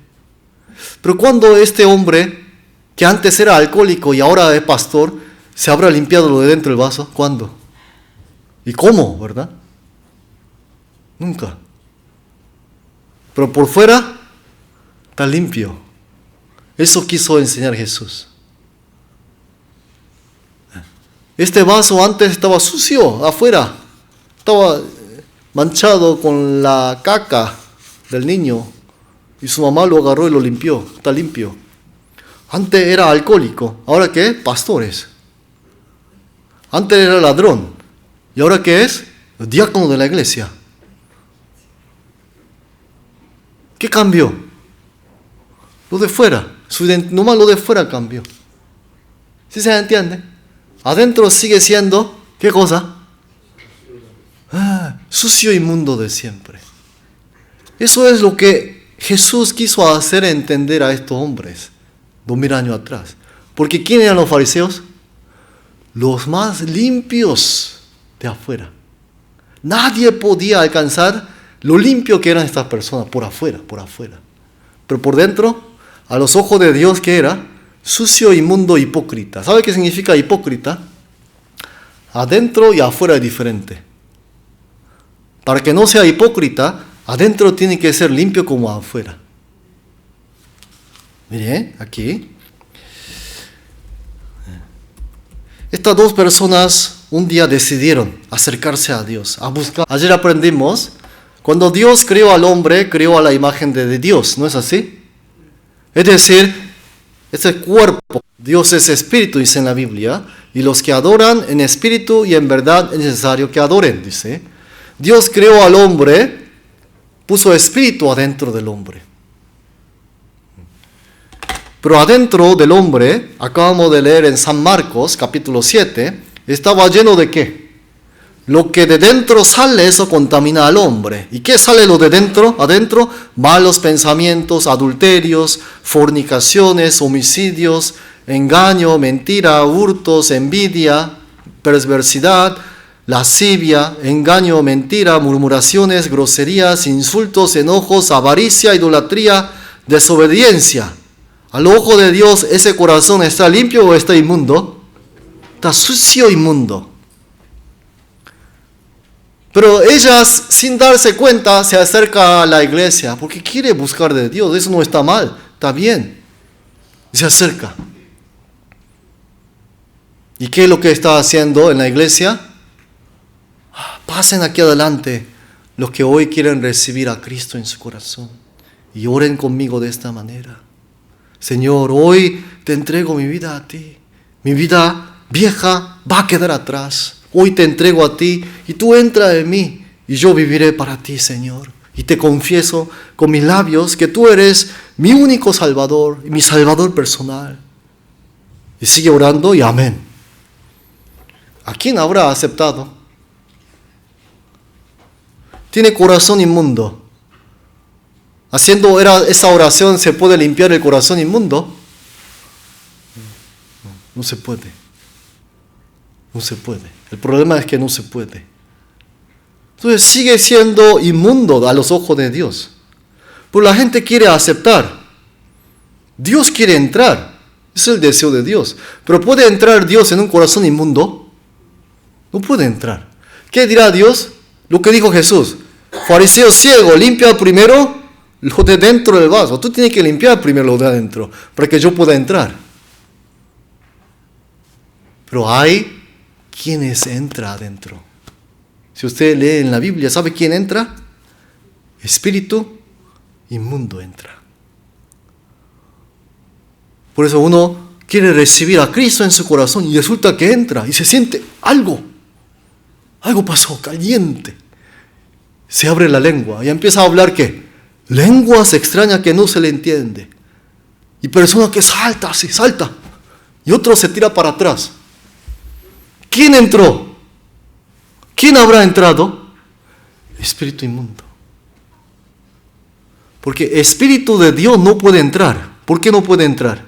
Pero cuando este hombre, que antes era alcohólico y ahora es pastor, se habrá limpiado lo de dentro del vaso, ¿cuándo? ¿Y cómo, verdad? Nunca. Pero por fuera está limpio. Eso quiso enseñar Jesús. Este vaso antes estaba sucio afuera, estaba manchado con la caca del niño y su mamá lo agarró y lo limpió, está limpio. Antes era alcohólico, ¿ahora qué? Pastores. Antes era ladrón, ¿y ahora qué es? El diácono de la iglesia. ¿Qué cambió? Lo de fuera, nomás lo de fuera cambió. ¿Sí se entiende? Adentro sigue siendo, ¿qué cosa? Sucio y inmundo de siempre. Eso es lo que Jesús quiso hacer entender a estos hombres 2000 años atrás. Porque ¿quién eran los fariseos? Los más limpios de afuera. Nadie podía alcanzar lo limpio que eran estas personas por afuera. Pero por dentro, a los ojos de Dios, ¿qué era? Sucio, inmundo, hipócrita. ¿Sabe qué significa hipócrita? Adentro y afuera es diferente. Para que no sea hipócrita, adentro tiene que ser limpio como afuera. Mire, aquí. Estas dos personas un día decidieron acercarse a Dios, a buscar. Ayer aprendimos, cuando Dios creó al hombre, creó a la imagen de Dios, ¿no es así? Es decir, ese cuerpo, Dios es espíritu, dice en la Biblia, y los que adoran en espíritu y en verdad es necesario que adoren, dice. Dios creó al hombre, puso espíritu adentro del hombre. Pero adentro del hombre, acabamos de leer en San Marcos, capítulo 7, estaba lleno de ¿qué? Lo que de dentro sale, eso contamina al hombre. ¿Y qué sale lo de dentro? Adentro, malos pensamientos, adulterios, fornicaciones, homicidios, engaño, mentira, hurtos, envidia, perversidad, lascivia, engaño, mentira, murmuraciones, groserías, insultos, enojos, avaricia, idolatría, desobediencia. Al ojo de Dios, ¿ese corazón está limpio o está inmundo? Está sucio, inmundo. Pero ellas, sin darse cuenta, se acercan a la iglesia porque quiere buscar de Dios. Eso no está mal, está bien. Se acerca. ¿Y qué es lo que está haciendo en la iglesia? Pasen aquí adelante los que hoy quieren recibir a Cristo en su corazón y oren conmigo de esta manera. Señor, hoy te entrego mi vida a ti. Mi vida vieja va a quedar atrás. Hoy te entrego a ti y tú entra en mí y yo viviré para ti, Señor. Y te confieso con mis labios que tú eres mi único Salvador y mi Salvador personal. Y sigue orando y amén. ¿A quién habrá aceptado? Tiene corazón inmundo. Haciendo esa oración, ¿se puede limpiar el corazón inmundo? No se puede. No se puede. El problema es que no se puede. Entonces sigue siendo inmundo a los ojos de Dios. Pero la gente quiere aceptar. Dios quiere entrar. Ese es el deseo de Dios. Pero ¿puede entrar Dios en un corazón inmundo? No puede entrar. ¿Qué dirá Dios? Lo que dijo Jesús. Fariseo ciego, limpia primero lo de dentro del vaso. Tú tienes que limpiar primero lo de adentro para que yo pueda entrar. Pero hay quienes entran adentro. Si usted lee en la Biblia, ¿sabe quién entra? Espíritu inmundo entra. Por eso uno quiere recibir a Cristo en su corazón y resulta que entra y se siente algo. Algo pasó, caliente. Se abre la lengua y empieza a hablar ¿qué? Lenguas extrañas que no se le entiende. Y persona que salta así, salta. Y otro se tira para atrás. ¿Quién entró? ¿Quién habrá entrado? Espíritu inmundo. Porque Espíritu de Dios no puede entrar. ¿Por qué no puede entrar?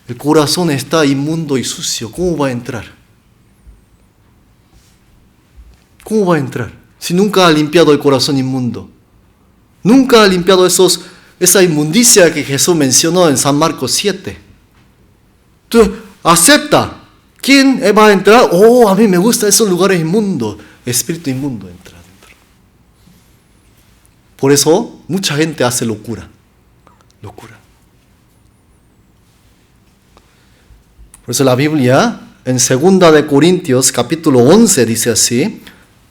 El corazón está inmundo y sucio. ¿Cómo va a entrar? ¿Cómo va a entrar? Si nunca ha limpiado el corazón inmundo. Nunca ha limpiado esa inmundicia que Jesús mencionó en San Marcos 7. Entonces, acepta. ¿Quién va a entrar? Oh, a mí me gustan esos lugares inmundos. Espíritu inmundo entra adentro. Por eso, mucha gente hace locura. Locura. Por eso la Biblia, en 2 de Corintios, capítulo 11, dice así.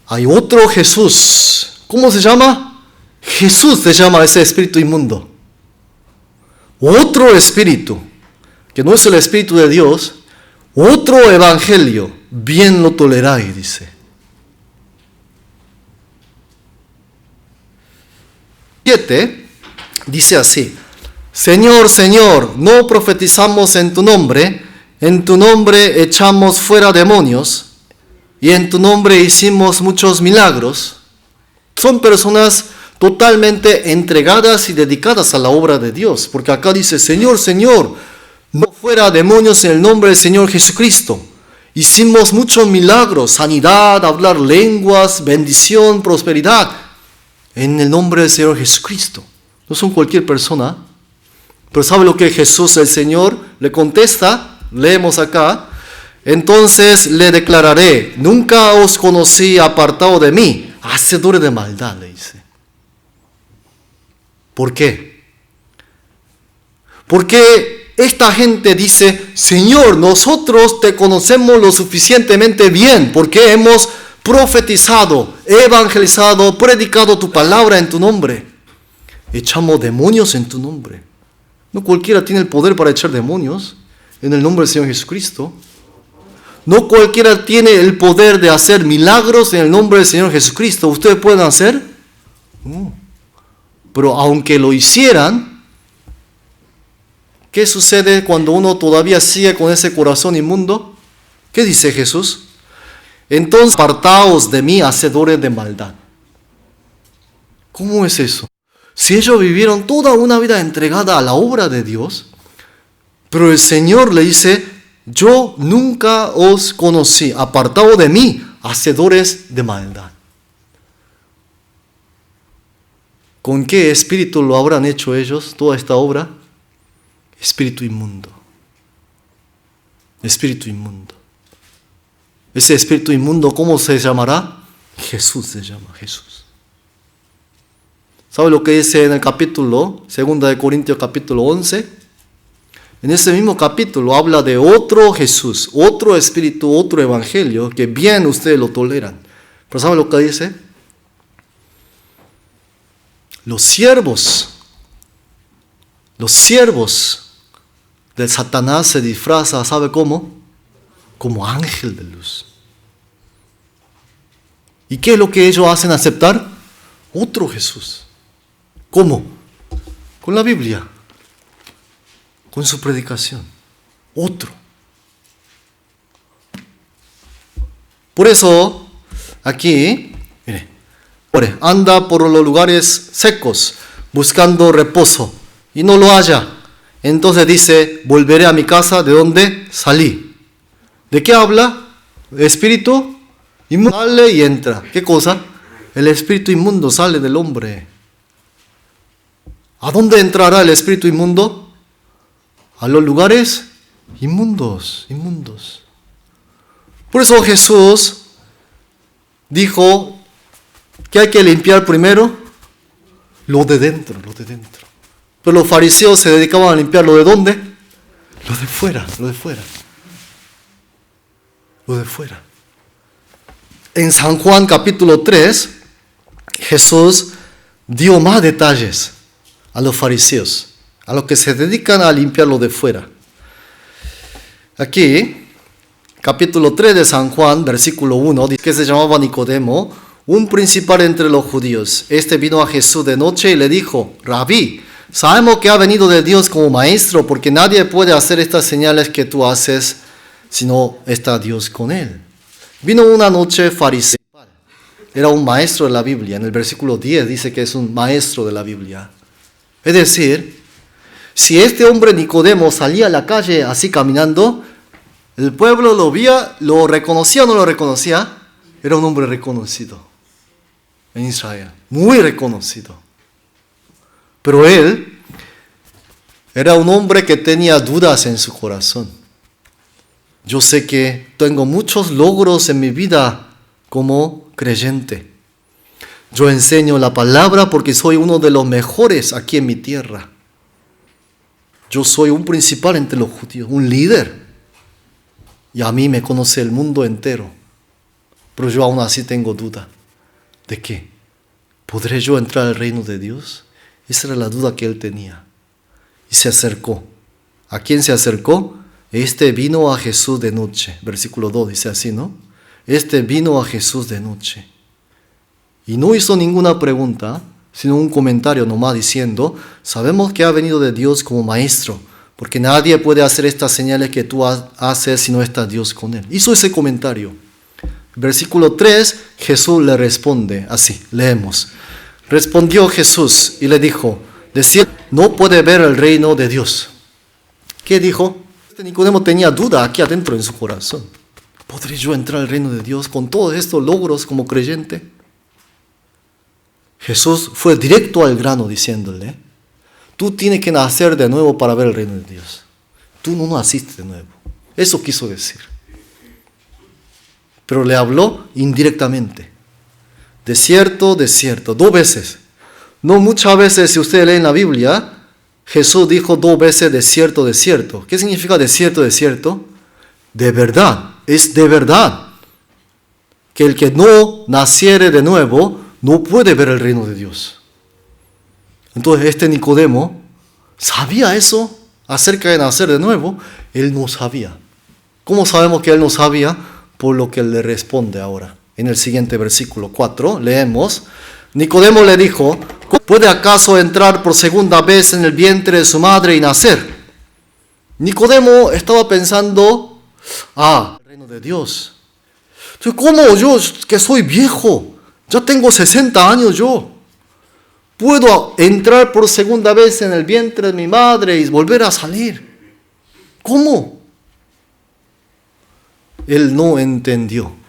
Hay otro Jesús. ¿Cómo se llama? Jesús se llama ese espíritu inmundo. Otro espíritu, que no es el espíritu de Dios. Otro evangelio, bien lo toleráis, dice. 7 dice así. Señor, Señor, no profetizamos en tu nombre echamos fuera demonios, y en tu nombre hicimos muchos milagros. Son personas totalmente entregadas y dedicadas a la obra de Dios. Porque acá dice, Señor, Señor, no fuera demonios en el nombre del Señor Jesucristo. Hicimos muchos milagros, sanidad, hablar lenguas, bendición, prosperidad. En el nombre del Señor Jesucristo. No son cualquier persona. Pero ¿sabe lo que Jesús, el Señor, le contesta? Leemos acá. Entonces le declararé, nunca os conocí, apartado de mí, hacedores de maldad, le dice. ¿Por qué? Porque esta gente dice, Señor, nosotros te conocemos lo suficientemente bien, porque hemos profetizado, evangelizado, predicado tu palabra en tu nombre. Echamos demonios en tu nombre. No cualquiera tiene el poder para echar demonios en el nombre del Señor Jesucristo. No cualquiera tiene el poder de hacer milagros en el nombre del Señor Jesucristo. ¿Ustedes pueden hacer? No. Pero aunque lo hicieran, ¿qué sucede cuando uno todavía sigue con ese corazón inmundo? ¿Qué dice Jesús? Entonces, apartaos de mí, hacedores de maldad. ¿Cómo es eso? Si ellos vivieron toda una vida entregada a la obra de Dios, pero el Señor le dice, yo nunca os conocí, apartado de mí, hacedores de maldad. ¿Con qué espíritu lo habrán hecho ellos, toda esta obra? Espíritu inmundo. Espíritu inmundo. Ese espíritu inmundo, ¿cómo se llamará? Jesús se llama, Jesús. ¿Sabe lo que dice en el capítulo, 2 de Corintios capítulo 11? En ese mismo capítulo habla de otro Jesús, otro espíritu, otro evangelio, que bien ustedes lo toleran. Pero ¿sabe lo que dice? Los siervos del Satanás se disfraza, ¿sabe cómo? Como ángel de luz. ¿Y qué es lo que ellos hacen aceptar? Otro Jesús. ¿Cómo? Con la Biblia, con su predicación. Otro. Por eso, aquí, mire, anda por los lugares secos, buscando reposo, y no lo halla. Entonces dice, volveré a mi casa de donde salí. ¿De qué habla? Espíritu inmundo sale y entra. ¿Qué cosa? El espíritu inmundo sale del hombre. ¿A dónde entrará el espíritu inmundo? A los lugares inmundos. Por eso Jesús dijo que hay que limpiar primero lo de dentro. Pero los fariseos se dedicaban a limpiar lo de ¿dónde? Lo de fuera. En San Juan capítulo 3, Jesús dio más detalles a los fariseos, a los que se dedican a limpiar lo de fuera. Aquí, capítulo 3 de San Juan, versículo 1, dice que se llamaba Nicodemo, un principal entre los judíos. Este vino a Jesús de noche y le dijo, Rabí, sabemos que ha venido de Dios como maestro, porque nadie puede hacer estas señales que tú haces, sino está Dios con él. Vino una noche fariseo. Era un maestro de la Biblia. En el versículo 10 dice que es un maestro de la Biblia. Es decir, si este hombre Nicodemo salía a la calle así caminando, el pueblo lo veía, lo reconocía o no lo reconocía, era un hombre reconocido en Israel, muy reconocido. Pero él era un hombre que tenía dudas en su corazón. Yo sé que tengo muchos logros en mi vida como creyente. Yo enseño la palabra porque soy uno de los mejores aquí en mi tierra. Yo soy un principal entre los judíos, un líder. Y a mí me conoce el mundo entero. Pero yo aún así tengo duda. ¿De qué? ¿Podré yo entrar al reino de Dios? Esa era la duda que él tenía. Y se acercó. ¿A quién se acercó? Este vino a Jesús de noche. Versículo 2 dice así, ¿no? Este vino a Jesús de noche. Y no hizo ninguna pregunta, sino un comentario nomás diciendo, sabemos que ha venido de Dios como maestro, porque nadie puede hacer estas señales que tú haces si no está Dios con él. Hizo ese comentario. Versículo 3, Jesús le responde así, leemos. Respondió Jesús y le dijo, de cierto, no puede ver el reino de Dios. ¿Qué dijo? Nicodemo tenía duda aquí adentro en su corazón. ¿Podré yo entrar al reino de Dios con todos estos logros como creyente? Jesús fue directo al grano diciéndole, tú tienes que nacer de nuevo para ver el reino de Dios. Tú no naciste de nuevo. Eso quiso decir. Pero le habló indirectamente. De cierto, 2 veces. No muchas veces, si ustedes leen la Biblia, Jesús dijo 2 veces de cierto. ¿Qué significa de cierto? De verdad, es de verdad. Que el que no naciere de nuevo no puede ver el reino de Dios. Entonces este Nicodemo sabía eso acerca de nacer de nuevo. Él no sabía. ¿Cómo sabemos que él no sabía? Por lo que él le responde ahora. En el siguiente versículo 4 leemos. Nicodemo le dijo, ¿puede acaso entrar por segunda vez en el vientre de su madre y nacer? Nicodemo estaba pensando, el reino de Dios. ¿Cómo yo, que soy viejo, ya tengo 60 años yo, puedo entrar por segunda vez en el vientre de mi madre y volver a salir? ¿Cómo? Él no entendió.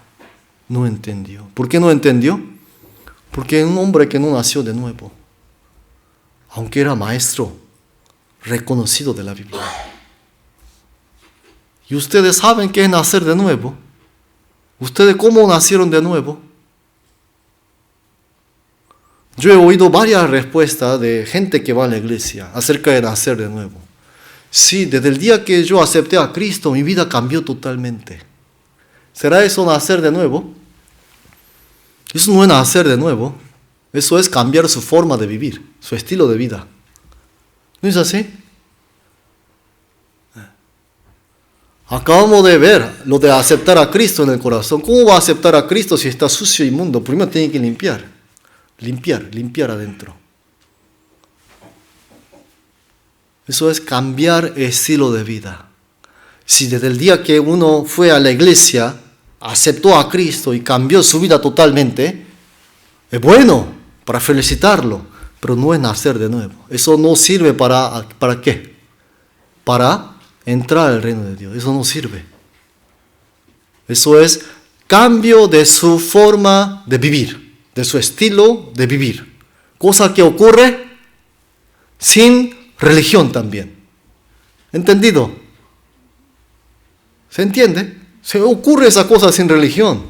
No entendió. ¿Por qué no entendió? Porque es un hombre que no nació de nuevo, aunque era maestro reconocido de la Biblia. Y ustedes saben qué es nacer de nuevo. ¿Ustedes cómo nacieron de nuevo? Yo he oído varias respuestas de gente que va a la iglesia acerca de nacer de nuevo. Sí, desde el día que yo acepté a Cristo, mi vida cambió totalmente. ¿Será eso nacer de nuevo? Eso no es nacer de nuevo. Eso es cambiar su forma de vivir, su estilo de vida. ¿No es así? Acabamos de ver lo de aceptar a Cristo en el corazón. ¿Cómo va a aceptar a Cristo si está sucio e inmundo? Primero tiene que limpiar. Limpiar adentro. Eso es cambiar estilo de vida. Si desde el día que uno fue a la iglesia, aceptó a Cristo y cambió su vida totalmente, es bueno para felicitarlo, pero no es nacer de nuevo. Eso no sirve ¿para qué? Para entrar al reino de Dios. Eso no sirve. Eso es cambio de su forma de vivir, de su estilo de vivir. Cosa que ocurre sin religión también. ¿Entendido? ¿Se entiende? Se ocurre esa cosa sin religión.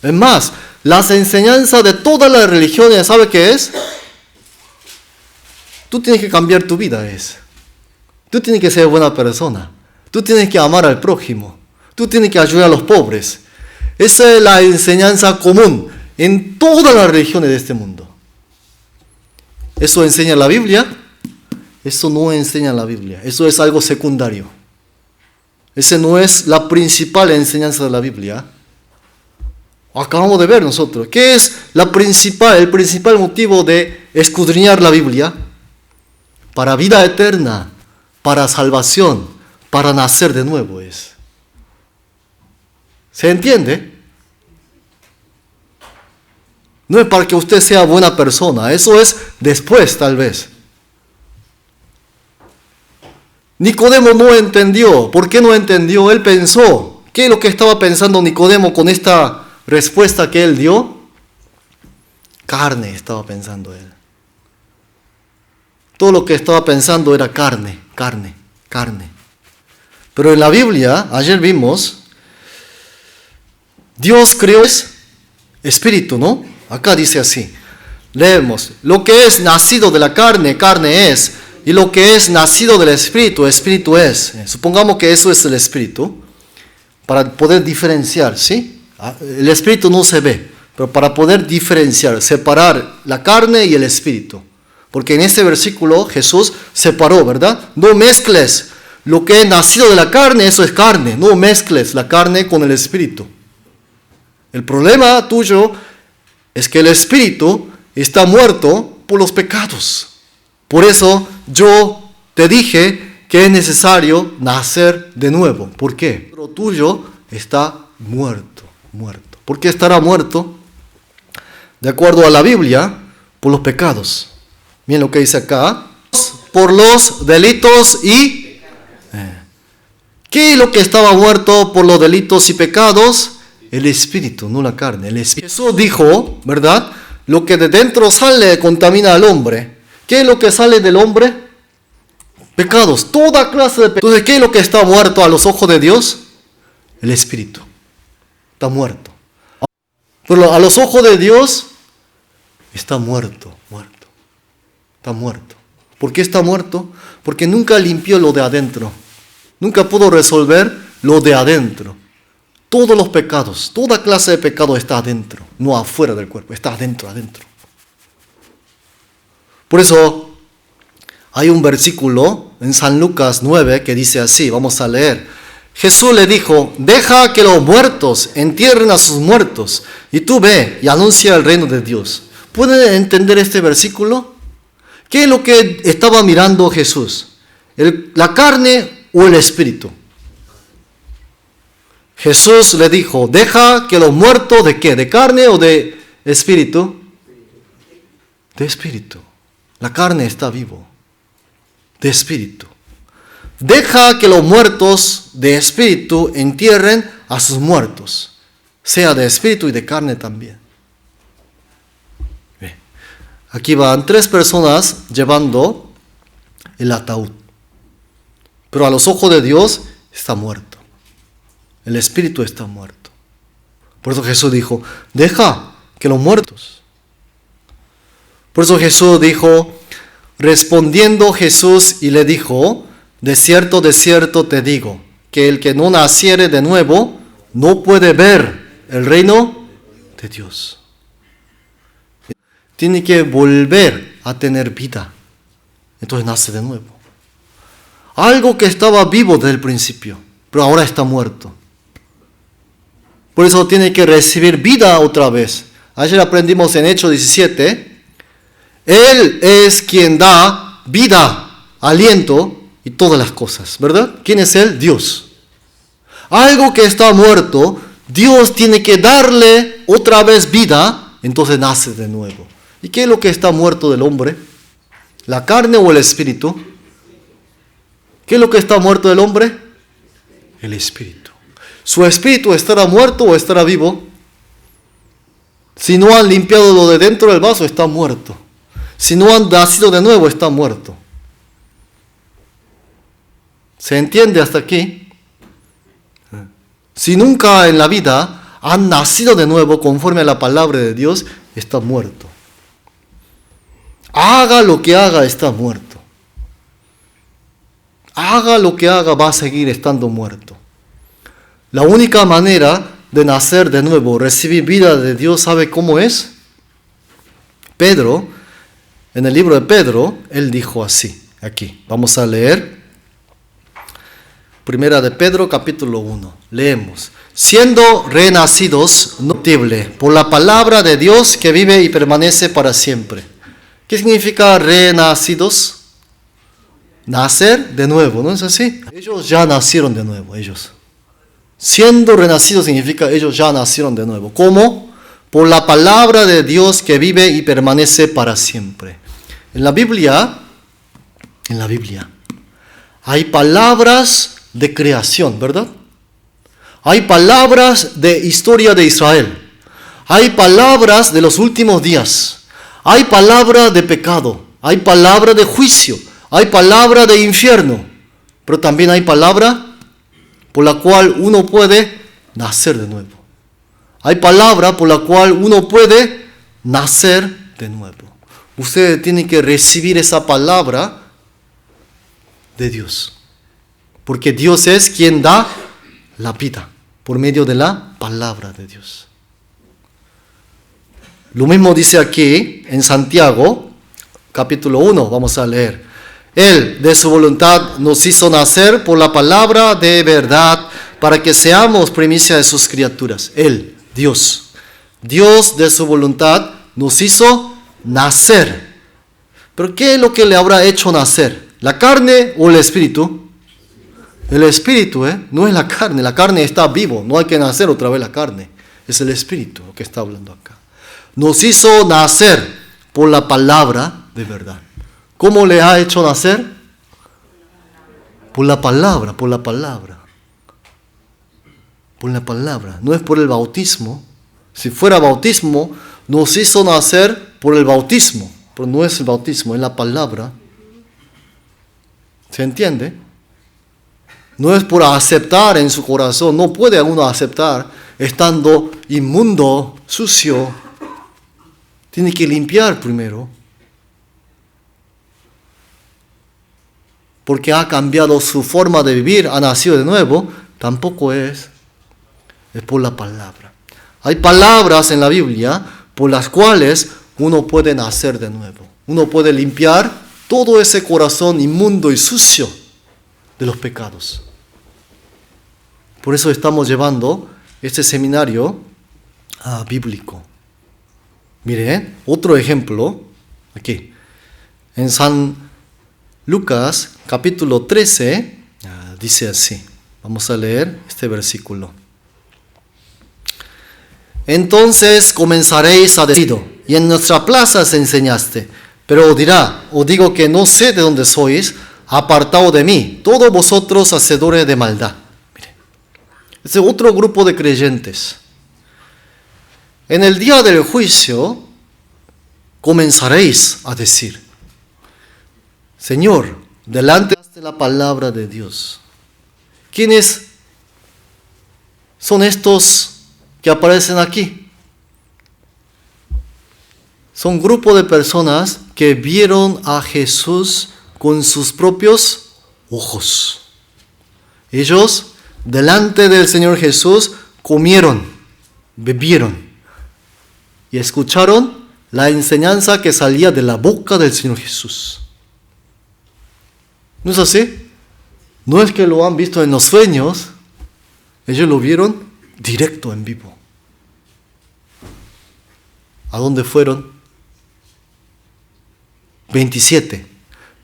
Es más, las enseñanzas de todas las religiones, ¿sabe qué es? Tú tienes que cambiar tu vida, Tú tienes que ser buena persona. Tú tienes que amar al prójimo. Tú tienes que ayudar a los pobres. Esa es la enseñanza común en todas las religiones de este mundo. ¿Eso enseña la Biblia? Eso no enseña la Biblia. Eso es algo secundario. Esa no es la principal enseñanza de la Biblia. Acabamos de ver nosotros. ¿Qué es el principal motivo de escudriñar la Biblia? Para vida eterna, para salvación, para nacer de nuevo es. ¿Se entiende? No es para que usted sea buena persona. Eso es después, tal vez. Nicodemo no entendió. ¿Por qué no entendió? Él pensó. ¿Qué es lo que estaba pensando Nicodemo con esta respuesta que él dio? Carne estaba pensando él. Todo lo que estaba pensando era carne. Pero en la Biblia, ayer vimos, Dios creó espíritu, ¿no? Acá dice así. Leemos. Lo que es nacido de la carne, carne es. Y lo que es nacido del espíritu, espíritu es. Supongamos que eso es el espíritu. Para poder diferenciar, ¿sí? El espíritu no se ve. Pero para poder diferenciar, separar la carne y el espíritu. Porque en este versículo Jesús separó, ¿verdad? No mezcles lo que es nacido de la carne, eso es carne. No mezcles la carne con el espíritu. El problema tuyo es que el espíritu está muerto por los pecados. Por eso yo te dije que es necesario nacer de nuevo. ¿Por qué? Lo tuyo está muerto. ¿Por qué estará muerto? De acuerdo a la Biblia, por los pecados. Miren lo que dice acá. Por los delitos y... ¿Qué es lo que estaba muerto por los delitos y pecados? El espíritu, no la carne. El espíritu. Jesús dijo, ¿verdad? Lo que de dentro sale contamina al hombre. ¿Qué es lo que sale del hombre? Pecados, toda clase de pecados. Entonces, ¿qué es lo que está muerto a los ojos de Dios? El espíritu. Está muerto. Pero a los ojos de Dios está muerto. Está muerto. ¿Por qué está muerto? Porque nunca limpió lo de adentro. Nunca pudo resolver lo de adentro. Todos los pecados, toda clase de pecado está adentro, no afuera del cuerpo, está adentro. Por eso hay un versículo en San Lucas 9 que dice así, vamos a leer. Jesús le dijo, deja que los muertos entierren a sus muertos y tú ve y anuncia el reino de Dios. ¿Pueden entender este versículo? ¿Qué es lo que estaba mirando Jesús? ¿La carne o el espíritu? Jesús le dijo, deja que los muertos, ¿de qué? ¿De carne o de espíritu? De espíritu. La carne está vivo. De espíritu. Deja que los muertos de espíritu entierren a sus muertos. sea de espíritu y de carne también. Aquí van 3 personas llevando el ataúd. Pero a los ojos de Dios está muerto. El espíritu está muerto. Por eso Jesús dijo, deja que los muertos. Por eso Jesús dijo, respondiendo Jesús y le dijo, de cierto te digo, que el que no naciere de nuevo no puede ver el reino de Dios. Tiene que volver a tener vida. Entonces nace de nuevo. Algo que estaba vivo desde el principio, pero ahora está muerto. Por eso tiene que recibir vida otra vez. Ayer aprendimos en Hechos 17. Él es quien da vida, aliento y todas las cosas, ¿verdad? ¿Quién es Él? Dios. Algo que está muerto, Dios tiene que darle otra vez vida, entonces nace de nuevo. ¿Y qué es lo que está muerto del hombre? ¿La carne o el espíritu? ¿Qué es lo que está muerto del hombre? El espíritu. ¿Su espíritu estará muerto o estará vivo? Si no han limpiado lo de dentro del vaso, está muerto. Si no han nacido de nuevo, está muerto. ¿Se entiende hasta aquí? Si nunca en la vida han nacido de nuevo conforme a la palabra de Dios, está muerto. Haga lo que haga, está muerto. Haga lo que haga, va a seguir estando muerto. La única manera de nacer de nuevo, recibir vida de Dios, ¿sabe cómo es? Pedro, en el libro de Pedro, él dijo así, aquí. Vamos a leer. Primera de Pedro, capítulo 1. Leemos. Siendo renacidos, notable, por la palabra de Dios que vive y permanece para siempre. ¿Qué significa renacidos? Nacer de nuevo, ¿no es así? Ellos ya nacieron de nuevo, ellos. Siendo renacidos significa ellos ya nacieron de nuevo. ¿Cómo? Por la palabra de Dios que vive y permanece para siempre. En la Biblia, hay palabras de creación, ¿verdad? Hay palabras de historia de Israel. Hay palabras de los últimos días. Hay palabra de pecado, hay palabra de juicio, hay palabra de infierno, pero también hay palabra por la cual uno puede nacer de nuevo. Hay palabra por la cual uno puede nacer de nuevo. Usted tiene que recibir esa palabra de Dios, porque Dios es quien da la vida por medio de la palabra de Dios. Lo mismo dice aquí en Santiago, capítulo 1, vamos a leer. Él, de su voluntad, nos hizo nacer por la palabra de verdad, para que seamos primicia de sus criaturas. Él, Dios. Dios, de su voluntad, nos hizo nacer. ¿Pero qué es lo que le habrá hecho nacer? ¿La carne o el espíritu? El espíritu, no es la carne. La carne está vivo, no hay que nacer otra vez la carne. Es el espíritu lo que está hablando acá. Nos hizo nacer por la palabra de verdad. ¿Cómo le ha hecho nacer? Por la palabra, por la palabra. Por la palabra. No es por el bautismo. Si fuera bautismo, nos hizo nacer por el bautismo. Pero no es el bautismo, es la palabra. ¿Se entiende? No es por aceptar en su corazón. No puede uno aceptar estando inmundo, sucio. Tiene que limpiar primero. Porque ha cambiado su forma de vivir, ha nacido de nuevo. Tampoco es por la palabra. Hay palabras en la Biblia por las cuales uno puede nacer de nuevo. Uno puede limpiar todo ese corazón inmundo y sucio de los pecados. Por eso estamos llevando este seminario bíblico. Miren, otro ejemplo, aquí, en San Lucas, capítulo 13, dice así, vamos a leer este versículo. Entonces comenzaréis a decir, y en nuestra plaza se enseñaste, pero os digo que no sé de dónde sois, apartado de mí, todos vosotros hacedores de maldad. Miren, este es otro grupo de creyentes. En el día del juicio comenzaréis a decir, Señor, delante de la palabra de Dios, ¿quiénes son estos que aparecen aquí? Son grupo de personas que vieron a Jesús con sus propios ojos. Ellos, delante del Señor Jesús, comieron, bebieron y escucharon la enseñanza que salía de la boca del Señor Jesús. ¿No es así? No es que lo han visto en los sueños, ellos lo vieron directo en vivo. ¿A dónde fueron? 27.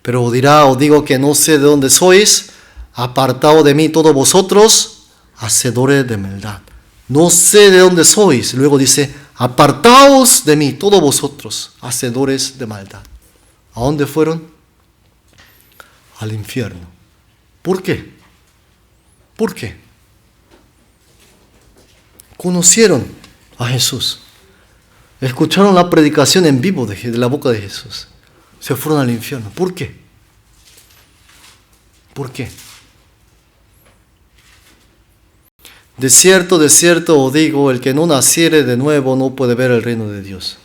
Pero dirá, os digo que no sé de dónde sois, apartaos de mí todos vosotros, hacedores de maldad. No sé de dónde sois. Luego dice, apartaos de mí todos vosotros, hacedores de maldad. ¿A dónde fueron? Al infierno. ¿Por qué? ¿Por qué? Conocieron a Jesús. Escucharon la predicación en vivo de la boca de Jesús. Se fueron al infierno. ¿Por qué? ¿Por qué? De cierto os digo, el que no naciere de nuevo no puede ver el reino de Dios.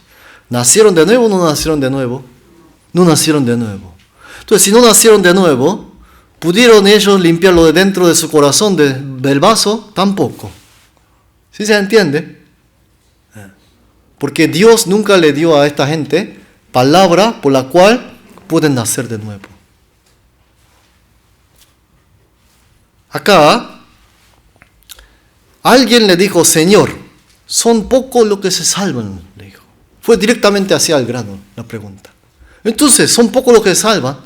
¿Nacieron de nuevo o no nacieron de nuevo? No nacieron de nuevo. Entonces, si no nacieron de nuevo, ¿pudieron ellos limpiarlo de dentro de su corazón, del vaso? Tampoco. ¿Sí se entiende? Porque Dios nunca le dio a esta gente palabra por la cual pueden nacer de nuevo. Acá, alguien le dijo, Señor, son pocos los que se salvan, le dijo. Fue directamente hacia el grano la pregunta. Entonces, son pocos los que se salvan.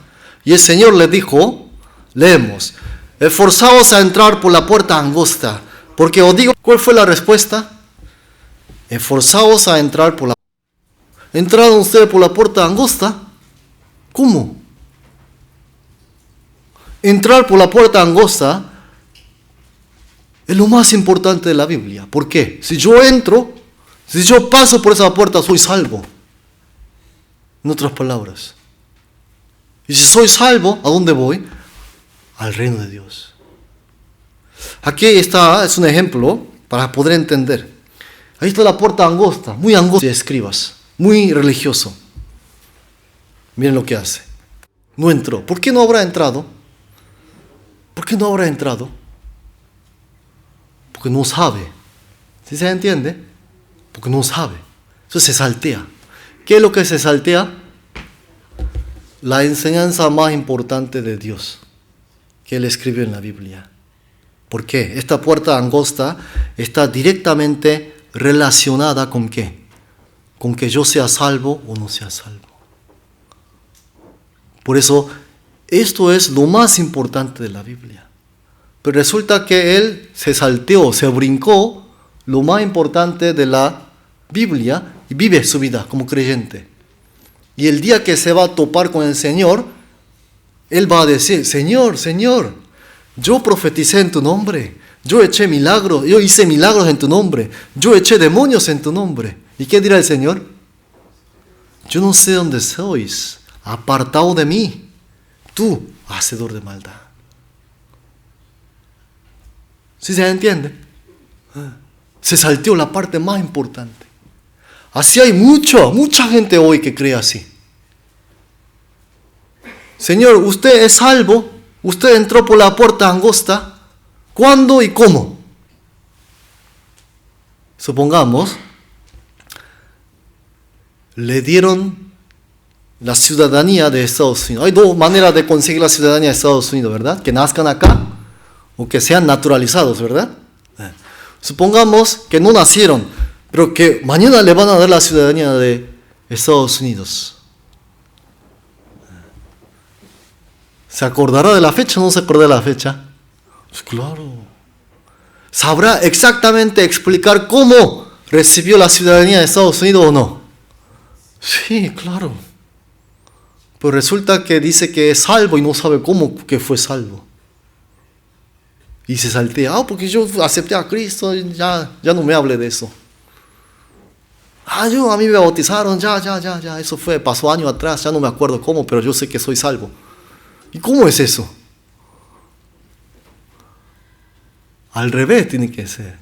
Y el Señor le dijo, leemos, esforzaos a entrar por la puerta angosta, porque os digo, ¿cuál fue la respuesta? Esforzaos a entrar por la puerta. ¿Entraron ustedes por la puerta angosta? ¿Cómo? Entrar por la puerta angosta es lo más importante de la Biblia. ¿Por qué? Si yo entro, si yo paso por esa puerta, soy salvo. En otras palabras. Y si soy salvo, ¿a dónde voy? Al reino de Dios. Aquí está, es un ejemplo para poder entender. Ahí está la puerta angosta, muy angosta de escribas, muy religioso. Miren lo que hace. No entró. ¿Por qué no habrá entrado? ¿Por qué no habrá entrado? Porque no sabe. ¿Sí se entiende? Porque no sabe. Entonces se saltea. ¿Qué es lo que se saltea? La enseñanza más importante de Dios que Él escribió en la Biblia. ¿Por qué? Esta puerta angosta está directamente relacionada con ¿qué? Con que yo sea salvo o no sea salvo. Por eso, esto es lo más importante de la Biblia. Pero resulta que él se salteó, se brincó lo más importante de la Biblia y vive su vida como creyente. Y el día que se va a topar con el Señor, él va a decir, Señor, Señor, yo profeticé en tu nombre, yo eché milagros, yo hice milagros en tu nombre, yo eché demonios en tu nombre. ¿Y qué dirá el Señor? Yo no sé dónde sois, apartado de mí, tú, hacedor de maldad. ¿Sí se entiende? Se salteó la parte más importante. Así hay mucha gente hoy que cree así. Señor, usted es salvo, usted entró por la puerta angosta, ¿cuándo y cómo? Supongamos, le dieron la ciudadanía de Estados Unidos. Hay dos maneras de conseguir la ciudadanía de Estados Unidos, ¿verdad? Que nazcan acá o que sean naturalizados, ¿verdad? Supongamos que no nacieron, pero que mañana le van a dar la ciudadanía de Estados Unidos. ¿Se acordará de la fecha o no se acordará de la fecha? Pues claro. ¿Sabrá exactamente explicar cómo recibió la ciudadanía de Estados Unidos o no? Sí, claro. Pero resulta que dice que es salvo y no sabe cómo que fue salvo. Y se saltea, porque yo acepté a Cristo, ya no me hable de eso. A mí me bautizaron, ya. Eso pasó años atrás, ya no me acuerdo cómo, pero yo sé que soy salvo. ¿Y cómo es eso? Al revés tiene que ser.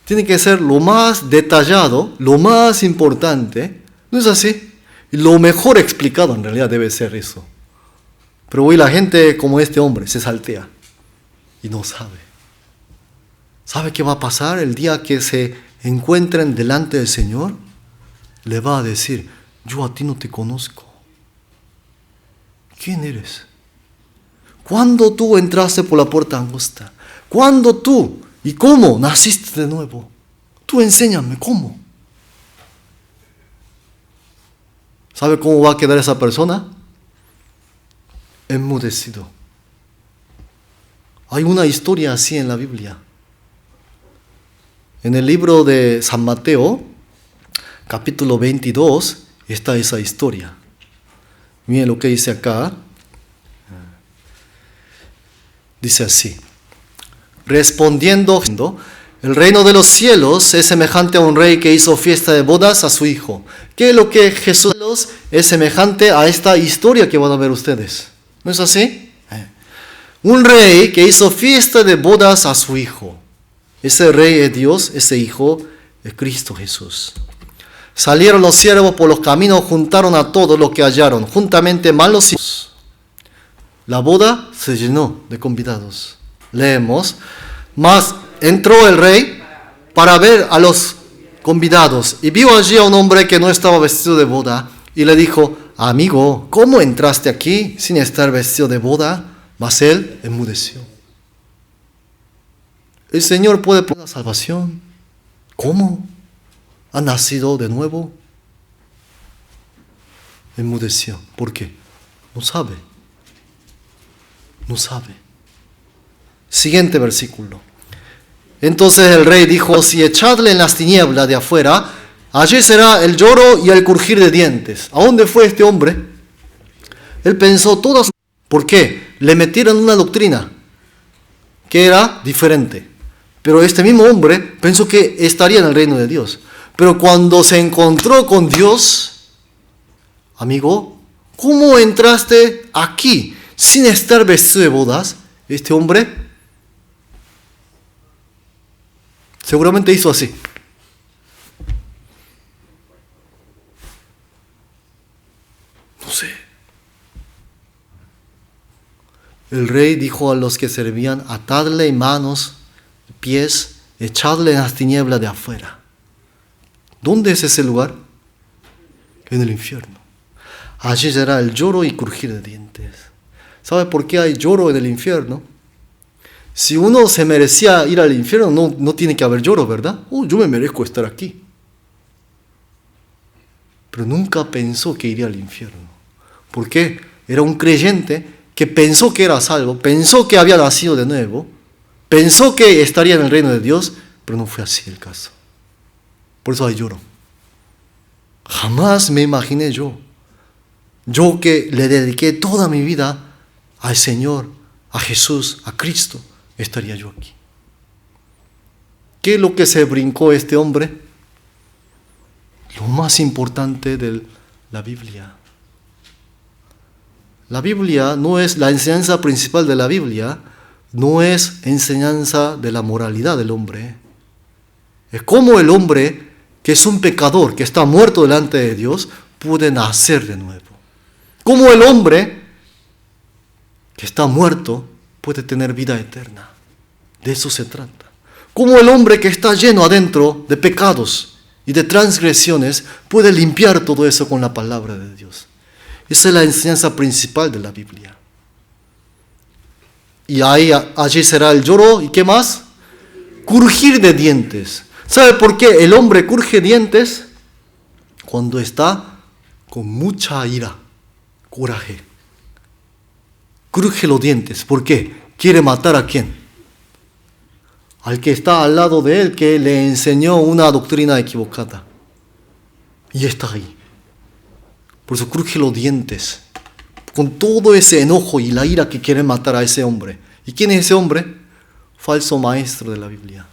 Tiene que ser lo más detallado, lo más importante. ¿No es así? Y lo mejor explicado en realidad debe ser eso. Pero hoy la gente como este hombre se saltea y no sabe. ¿Sabe qué va a pasar el día que se encuentren delante del Señor? Le va a decir, yo a ti no te conozco. ¿Quién eres? ¿Cuándo tú entraste por la puerta angosta? ¿Cuándo tú y cómo naciste de nuevo? Tú enséñame, ¿cómo? ¿Sabe cómo va a quedar esa persona? Enmudecido. Hay una historia así en la Biblia. En el libro de San Mateo, capítulo 22, está esa historia. Miren lo que dice acá. Dice así. Respondiendo, el reino de los cielos es semejante a un rey que hizo fiesta de bodas a su hijo. ¿Qué es lo que Jesús es semejante a esta historia que van a ver ustedes? ¿No es así? Un rey que hizo fiesta de bodas a su hijo. Ese rey es Dios, ese hijo es Cristo Jesús. Salieron los siervos por los caminos, juntaron a todos los que hallaron, juntamente malos y buenos. La boda se llenó de convidados. Leemos, mas entró el rey para ver a los convidados y vio allí a un hombre que no estaba vestido de boda y le dijo, amigo, ¿cómo entraste aquí sin estar vestido de boda? Mas él enmudeció. El Señor puede poner la salvación. ¿Cómo? ¿Ha nacido de nuevo? Enmudeció. ¿Por qué? No sabe. No sabe. Siguiente versículo. Entonces el rey dijo, si echadle en las tinieblas de afuera, allí será el lloro y el crujir de dientes. ¿A dónde fue este hombre? Él pensó todas. ¿Por qué? Le metieron una doctrina que era diferente. Pero este mismo hombre pensó que estaría en el reino de Dios. Pero cuando se encontró con Dios, amigo, ¿cómo entraste aquí sin estar vestido de bodas? Este hombre seguramente hizo así. No sé. El rey dijo a los que servían, atadle manos, pies, echadle en las tinieblas de afuera. ¿Dónde es ese lugar? En el infierno. Allí será el lloro y crujir de dientes. ¿Sabe por qué hay lloro en el infierno? Si uno se merecía ir al infierno, no tiene que haber lloro, ¿verdad? Yo me merezco estar aquí. Pero nunca pensó que iría al infierno. ¿Por qué? Era un creyente que pensó que era salvo, pensó que había nacido de nuevo, pensó que estaría en el reino de Dios, pero no fue así el caso. Por eso hay lloro. Jamás me imaginé yo que le dediqué toda mi vida al Señor, a Jesús, a Cristo, estaría yo aquí. ¿Qué es lo que se brincó este hombre? Lo más importante de la Biblia. La Biblia no es la enseñanza principal de la Biblia, no es enseñanza de la moralidad del hombre. Es como el hombre que es un pecador, que está muerto delante de Dios, puede nacer de nuevo. Como el hombre que está muerto puede tener vida eterna. De eso se trata. Como el hombre que está lleno adentro de pecados y de transgresiones puede limpiar todo eso con la palabra de Dios. Esa es la enseñanza principal de la Biblia. Y allí será el lloro, ¿y qué más? Crujir de dientes. ¿Sabe por qué el hombre cruje dientes? Cuando está con mucha ira, coraje. Cruje los dientes. ¿Por qué? ¿Quiere matar a quién? Al que está al lado de él, que le enseñó una doctrina equivocada. Y está ahí. Por eso cruje los dientes. Con todo ese enojo y la ira que quiere matar a ese hombre. ¿Y quién es ese hombre? Falso maestro de la Biblia.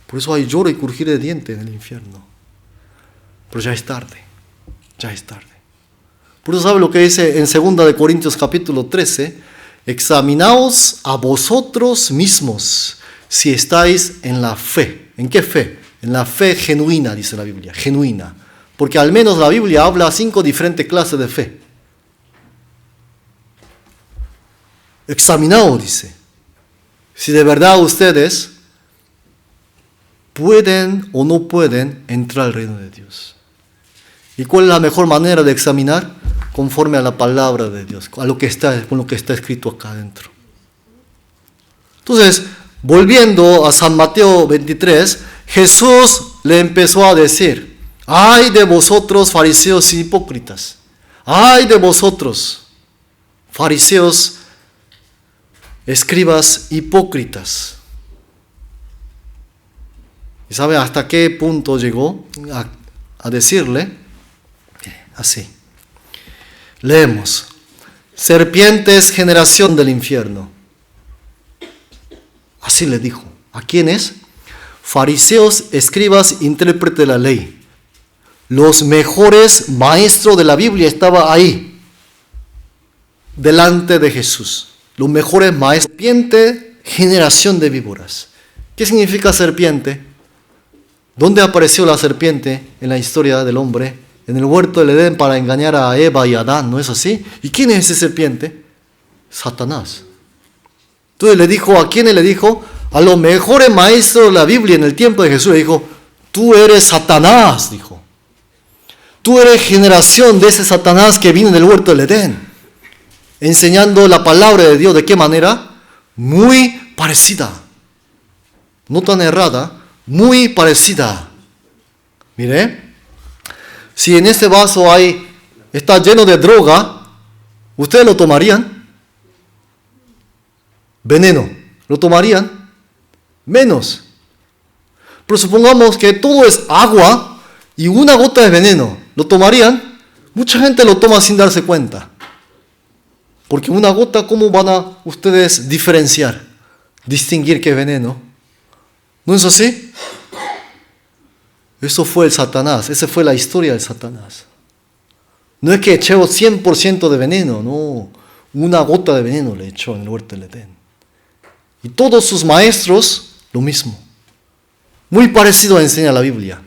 Por eso hay lloro y crujir de dientes en el infierno. pero ya es tarde, ya es tarde. Por eso sabe lo que dice en 2 de Corintios capítulo 13, examinaos a vosotros mismos si estáis en la fe. ¿En qué fe? En la fe genuina, dice la Biblia, genuina. Porque al menos la Biblia habla 5 diferentes clases de fe. Examinaos, dice, si de verdad ustedes pueden o no pueden entrar al reino de Dios. ¿Y cuál es la mejor manera de examinar? Conforme a la palabra de Dios, con lo que está escrito acá adentro. Entonces, volviendo a San Mateo 23, Jesús le empezó a decir, ay de vosotros fariseos y hipócritas, ay de vosotros fariseos, escribas hipócritas. ¿Y sabe hasta qué punto llegó a decirle? Así. Leemos. Serpientes, generación del infierno. Así le dijo. ¿A quiénes? Fariseos, escribas, intérpretes de la ley. Los mejores maestros de la Biblia estaban ahí, delante de Jesús. Los mejores maestros. Serpiente, generación de víboras. ¿Qué significa serpiente? ¿Dónde apareció la serpiente en la historia del hombre? En el huerto del Edén para engañar a Eva y a Adán, ¿no es así? ¿Y quién es ese serpiente? Satanás. Entonces le dijo, ¿a quiénes le dijo? A los mejores maestros de la Biblia en el tiempo de Jesús le dijo, tú eres Satanás, dijo. Tú eres generación de ese Satanás que vino del huerto del Edén, enseñando la palabra de Dios. ¿De qué manera? Muy parecida. No tan errada, muy parecida. Mire. Si en este vaso está lleno de droga, ¿ustedes lo tomarían? Veneno, ¿lo tomarían? Menos. Pero supongamos que todo es agua y una gota de veneno, ¿lo tomarían? Mucha gente lo toma sin darse cuenta. Porque una gota, ¿cómo van a ustedes diferenciar, distinguir qué es veneno? ¿No es así? Eso fue el Satanás, esa fue la historia del Satanás. No es que echó 100% de veneno, no. Una gota de veneno le echó en el huerto del Edén. Y todos sus maestros, lo mismo. Muy parecido a enseñar la Biblia.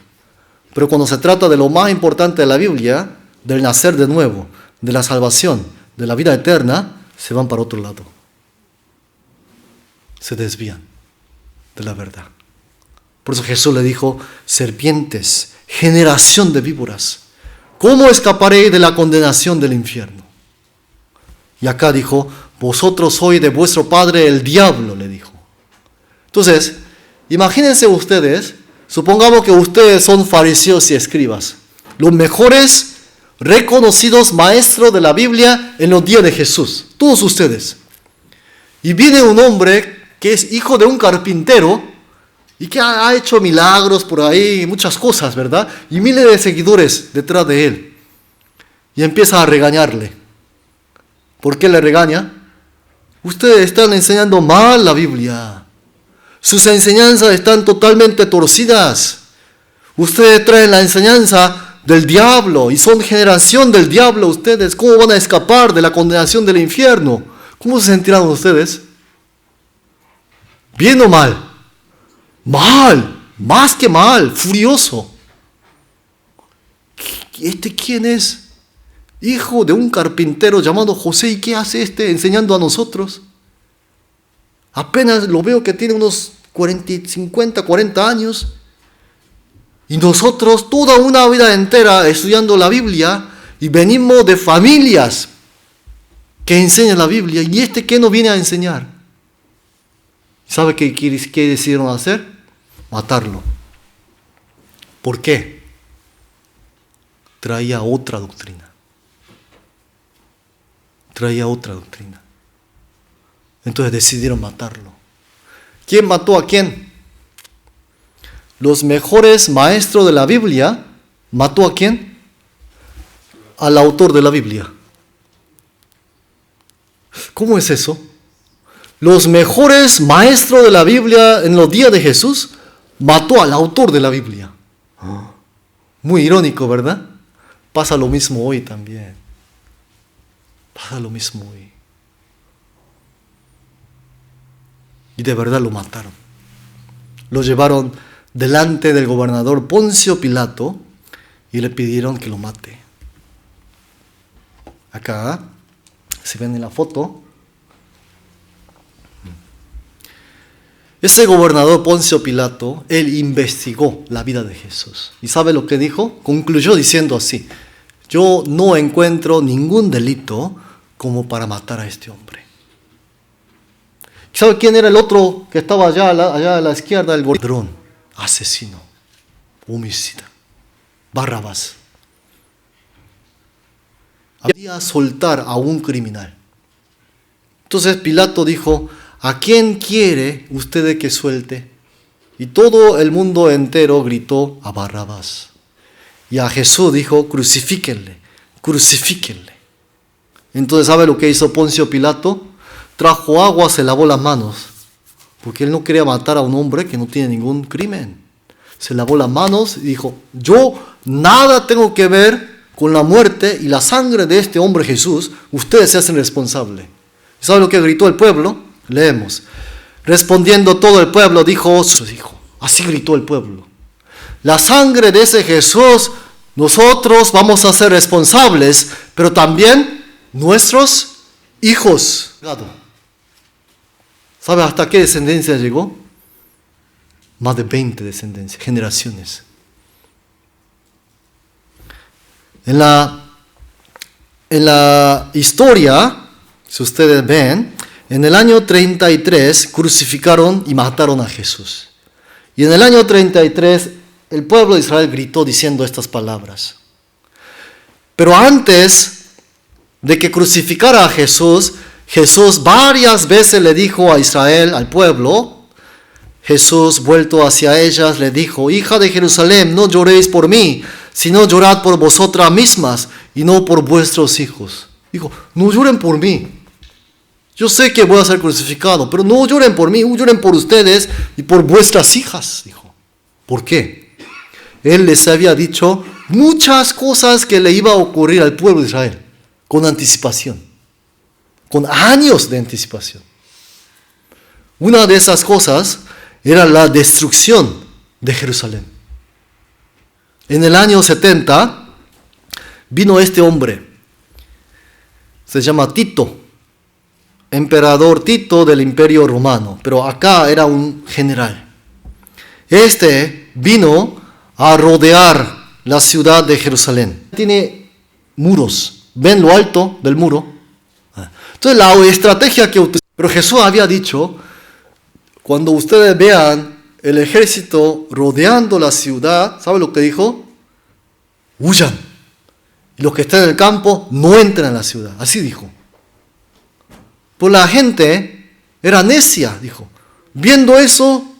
Pero cuando se trata de lo más importante de la Biblia, del nacer de nuevo, de la salvación, de la vida eterna, se van para otro lado. Se desvían de la verdad. Por eso Jesús le dijo, serpientes, generación de víboras, ¿cómo escaparé de la condenación del infierno? Y acá dijo, vosotros sois de vuestro padre el diablo, le dijo. Entonces, imagínense ustedes, supongamos que ustedes son fariseos y escribas, los mejores reconocidos maestros de la Biblia en los días de Jesús, todos ustedes. Y viene un hombre que es hijo de un carpintero, y que ha hecho milagros por ahí, muchas cosas, ¿verdad? Y miles de seguidores detrás de él. Y empieza a regañarle. ¿Por qué le regaña? Ustedes están enseñando mal la Biblia. Sus enseñanzas están totalmente torcidas. Ustedes traen la enseñanza del diablo y son generación del diablo ustedes. ¿Cómo van a escapar de la condenación del infierno? ¿Cómo se sentirán ustedes? ¿Bien o mal? Mal, más que mal, furioso. ¿Este quién es? Hijo de un carpintero llamado José. ¿Y qué hace enseñando a nosotros? Apenas lo veo que tiene unos 50, 40 años. Y nosotros toda una vida entera estudiando la Biblia y venimos de familias que enseñan la Biblia. ¿Y qué nos viene a enseñar? ¿Sabe qué decidieron hacer? Matarlo. ¿Por qué? Traía otra doctrina. Entonces decidieron matarlo. ¿Quién mató a quién? Los mejores maestros de la Biblia. ¿Mató a quién? Al autor de la Biblia. ¿Cómo es eso? Los mejores maestros de la Biblia en los días de Jesús mató al autor de la Biblia. Muy irónico, ¿verdad? Pasa lo mismo hoy también. Pasa lo mismo hoy. Y de verdad lo mataron. Lo llevaron delante del gobernador Poncio Pilato y le pidieron que lo mate. Acá, si ven en la foto, ese gobernador Poncio Pilato, él investigó la vida de Jesús. ¿Y sabe lo que dijo? Concluyó diciendo así: yo no encuentro ningún delito como para matar a este hombre. ¿Sabe quién era el otro que estaba allá a la izquierda? El ladrón, asesino, homicida, Barrabás. Había soltar a un criminal. Entonces Pilato dijo: ¿a quién quiere usted que suelte? Y todo el mundo entero gritó: a Barrabás. Y a Jesús dijo: crucifíquenle, crucifíquenle. Entonces, ¿sabe lo que hizo Poncio Pilato? Trajo agua, se lavó las manos, porque él no quería matar a un hombre que no tiene ningún crimen. Se lavó las manos y dijo: yo nada tengo que ver con la muerte y la sangre de este hombre Jesús, ustedes se hacen responsables. ¿Sabe lo que gritó el pueblo? Leemos: respondiendo todo el pueblo, dijo, así gritó el pueblo: la sangre de ese Jesús nosotros vamos a ser responsables, pero también nuestros hijos. ¿Sabe hasta qué descendencia llegó? Más de 20 descendencias, generaciones. En la historia, si ustedes ven, en el año 33 crucificaron y mataron a Jesús. Y en el año 33 el pueblo de Israel gritó diciendo estas palabras. Pero antes de que crucificara a Jesús, Jesús varias veces le dijo a Israel, al pueblo, Jesús vuelto hacia ellas le dijo: hija de Jerusalén, no lloréis por mí, sino llorad por vosotras mismas y no por vuestros hijos. Dijo: no lloren por mí. Yo sé que voy a ser crucificado, pero no lloren por mí, lloren por ustedes y por vuestras hijas, dijo. ¿Por qué? Él les había dicho muchas cosas que le iba a ocurrir al pueblo de Israel, con anticipación, con años de anticipación. Una de esas cosas era la destrucción de Jerusalén. En el año 70 vino este hombre, se llama Tito, emperador Tito del Imperio Romano, pero acá era un general. Este vino a rodear la ciudad de Jerusalén. Tiene muros, ¿ven lo alto del muro? Entonces la estrategia que utilizó, pero Jesús había dicho: cuando ustedes vean el ejército rodeando la ciudad, ¿sabe lo que dijo? Huyan. Y los que están en el campo no entren a la ciudad. Así dijo. Pues la gente era necia, dijo. Viendo eso,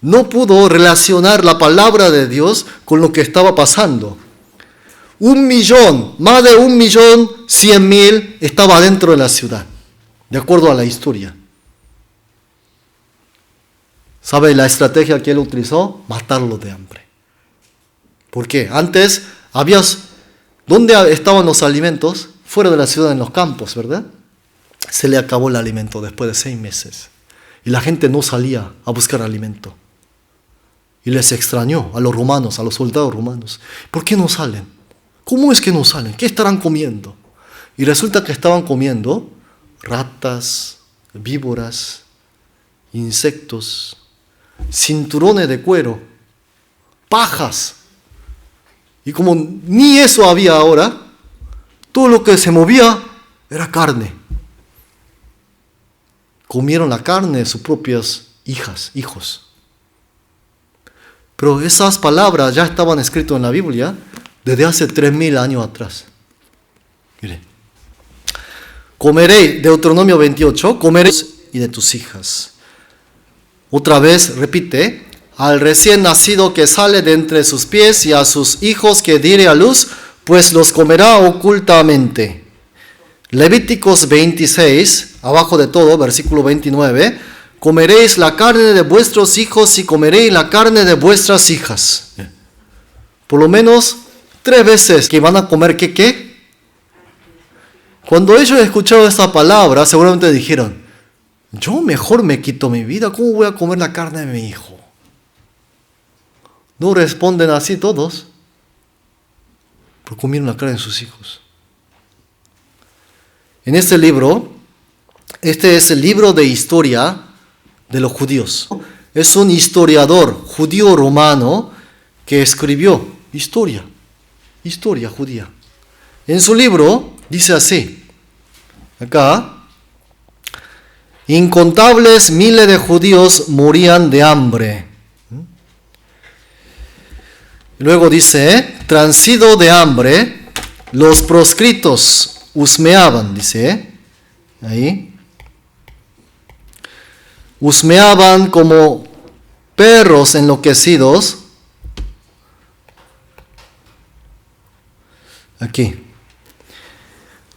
no pudo relacionar la palabra de Dios con lo que estaba pasando. 1.000.000, más de 1.100.000 estaba dentro de la ciudad, de acuerdo a la historia. ¿Sabe la estrategia que él utilizó? Matarlo de hambre. ¿Por qué? Antes ¿dónde estaban los alimentos? Fuera de la ciudad, en los campos, ¿verdad? Se le acabó el alimento después de 6 meses. Y la gente no salía a buscar alimento. Y les extrañó a los romanos, a los soldados romanos. ¿Por qué no salen? ¿Cómo es que no salen? ¿Qué estarán comiendo? Y resulta que estaban comiendo ratas, víboras, insectos, cinturones de cuero, pajas. Y como ni eso había ahora, todo lo que se movía era carne. Comieron la carne de sus propias hijos. Pero esas palabras ya estaban escritas en la Biblia desde hace 3.000 años atrás. Mire. Comeréis, Deuteronomio 28, comeréis y de tus hijas. Otra vez repite: al recién nacido que sale de entre sus pies y a sus hijos que diere a luz, pues los comerá ocultamente. Levíticos 26, abajo de todo, versículo 29, comeréis la carne de vuestros hijos y comeréis la carne de vuestras hijas. por lo menos 3 veces que van a comer ¿qué? Cuando ellos escucharon esta palabra, seguramente dijeron, yo mejor me quito mi vida, ¿cómo voy a comer la carne de mi hijo? ¿No responden así todos? Por comer la carne de sus hijos. En este libro, este es el libro de historia de los judíos. Es un historiador judío romano que escribió historia judía. En su libro dice así, acá, incontables miles de judíos morían de hambre. Luego dice, transido de hambre, los proscritos husmeaban, dice, ahí. Husmeaban como perros enloquecidos. Aquí.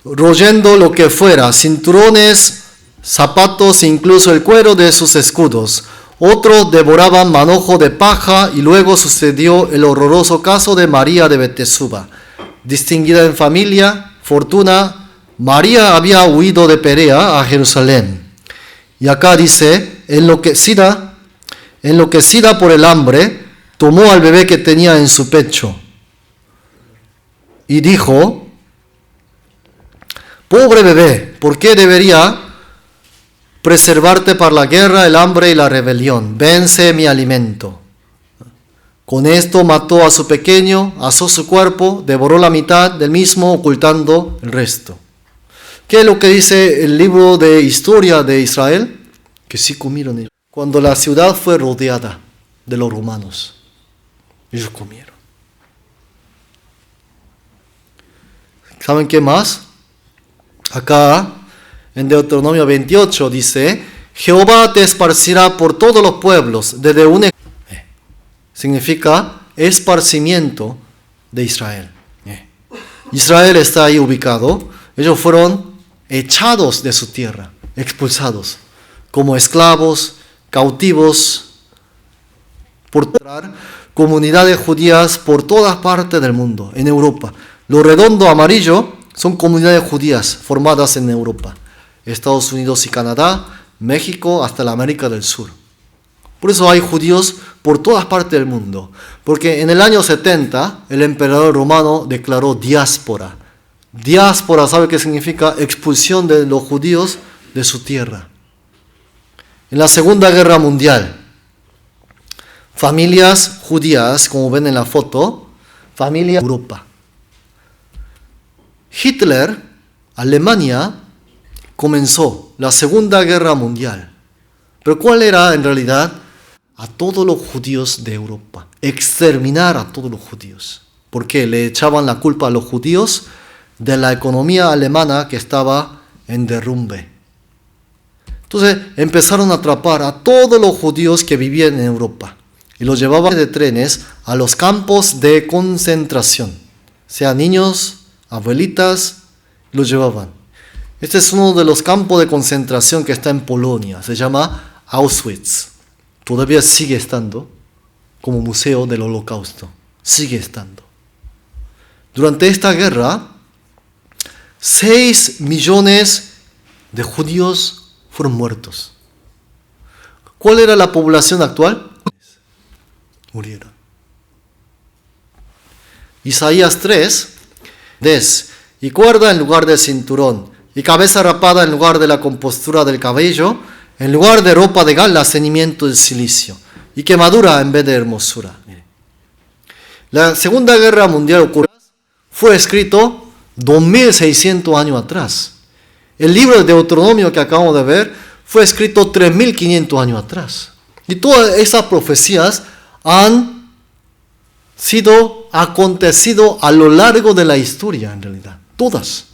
Royendo lo que fuera, cinturones, zapatos, incluso el cuero de sus escudos. Otros devoraban manojo de paja y luego sucedió el horroroso caso de María de Betesda. Distinguida en familia, fortuna, María había huido de Perea a Jerusalén. Y acá dice, enloquecida por el hambre, tomó al bebé que tenía en su pecho. Y dijo, pobre bebé, ¿por qué debería preservarte para la guerra, el hambre y la rebelión? Vence mi alimento. Con esto mató a su pequeño, asó su cuerpo, devoró la mitad del mismo, ocultando el resto. ¿Qué es lo que dice el libro de historia de Israel? Que sí comieron ellos. Cuando la ciudad fue rodeada de los romanos, ellos comieron. ¿Saben qué más? Acá, en Deuteronomio 28 dice, Jehová te esparcirá por todos los pueblos, desde un... Significa esparcimiento de Israel. Israel está ahí ubicado. Ellos fueron echados de su tierra, expulsados, como esclavos, cautivos, por comunidades judías por todas partes del mundo, en Europa. Lo redondo amarillo son comunidades judías formadas en Europa. Estados Unidos y Canadá, México, hasta la América del Sur. Por eso hay judíos por todas partes del mundo. Porque en el año 70, el emperador romano declaró diáspora. Diáspora, ¿sabe qué significa? Expulsión de los judíos de su tierra. En la Segunda Guerra Mundial, familias judías, como ven en la foto, familia Europa. Hitler, Alemania, comenzó la Segunda Guerra Mundial. Pero ¿cuál era en realidad? A todos los judíos de Europa. Exterminar a todos los judíos. ¿Por qué? Le echaban la culpa a los judíos de la economía alemana que estaba en derrumbe. Entonces empezaron a atrapar a todos los judíos que vivían en Europa. Y los llevaban de trenes a los campos de concentración. Sean niños, abuelitas, los llevaban. Este es uno de los campos de concentración que está en Polonia. Se llama Auschwitz. Todavía sigue estando como museo del Holocausto. Sigue estando. Durante esta guerra, 6 millones de judíos fueron muertos. ¿Cuál era la población actual? Murieron. Isaías 3, y cuerda en lugar de cinturón, y cabeza rapada en lugar de la compostura del cabello, en lugar de ropa de gala, ceñimiento de silicio, y quemadura en vez de hermosura. La Segunda Guerra Mundial ocurrió, fue escrito 2600 años atrás. El libro de Deuteronomio que acabamos de ver fue escrito 3500 años atrás. Y todas esas profecías han sido acontecido a lo largo de la historia, en realidad. Todas.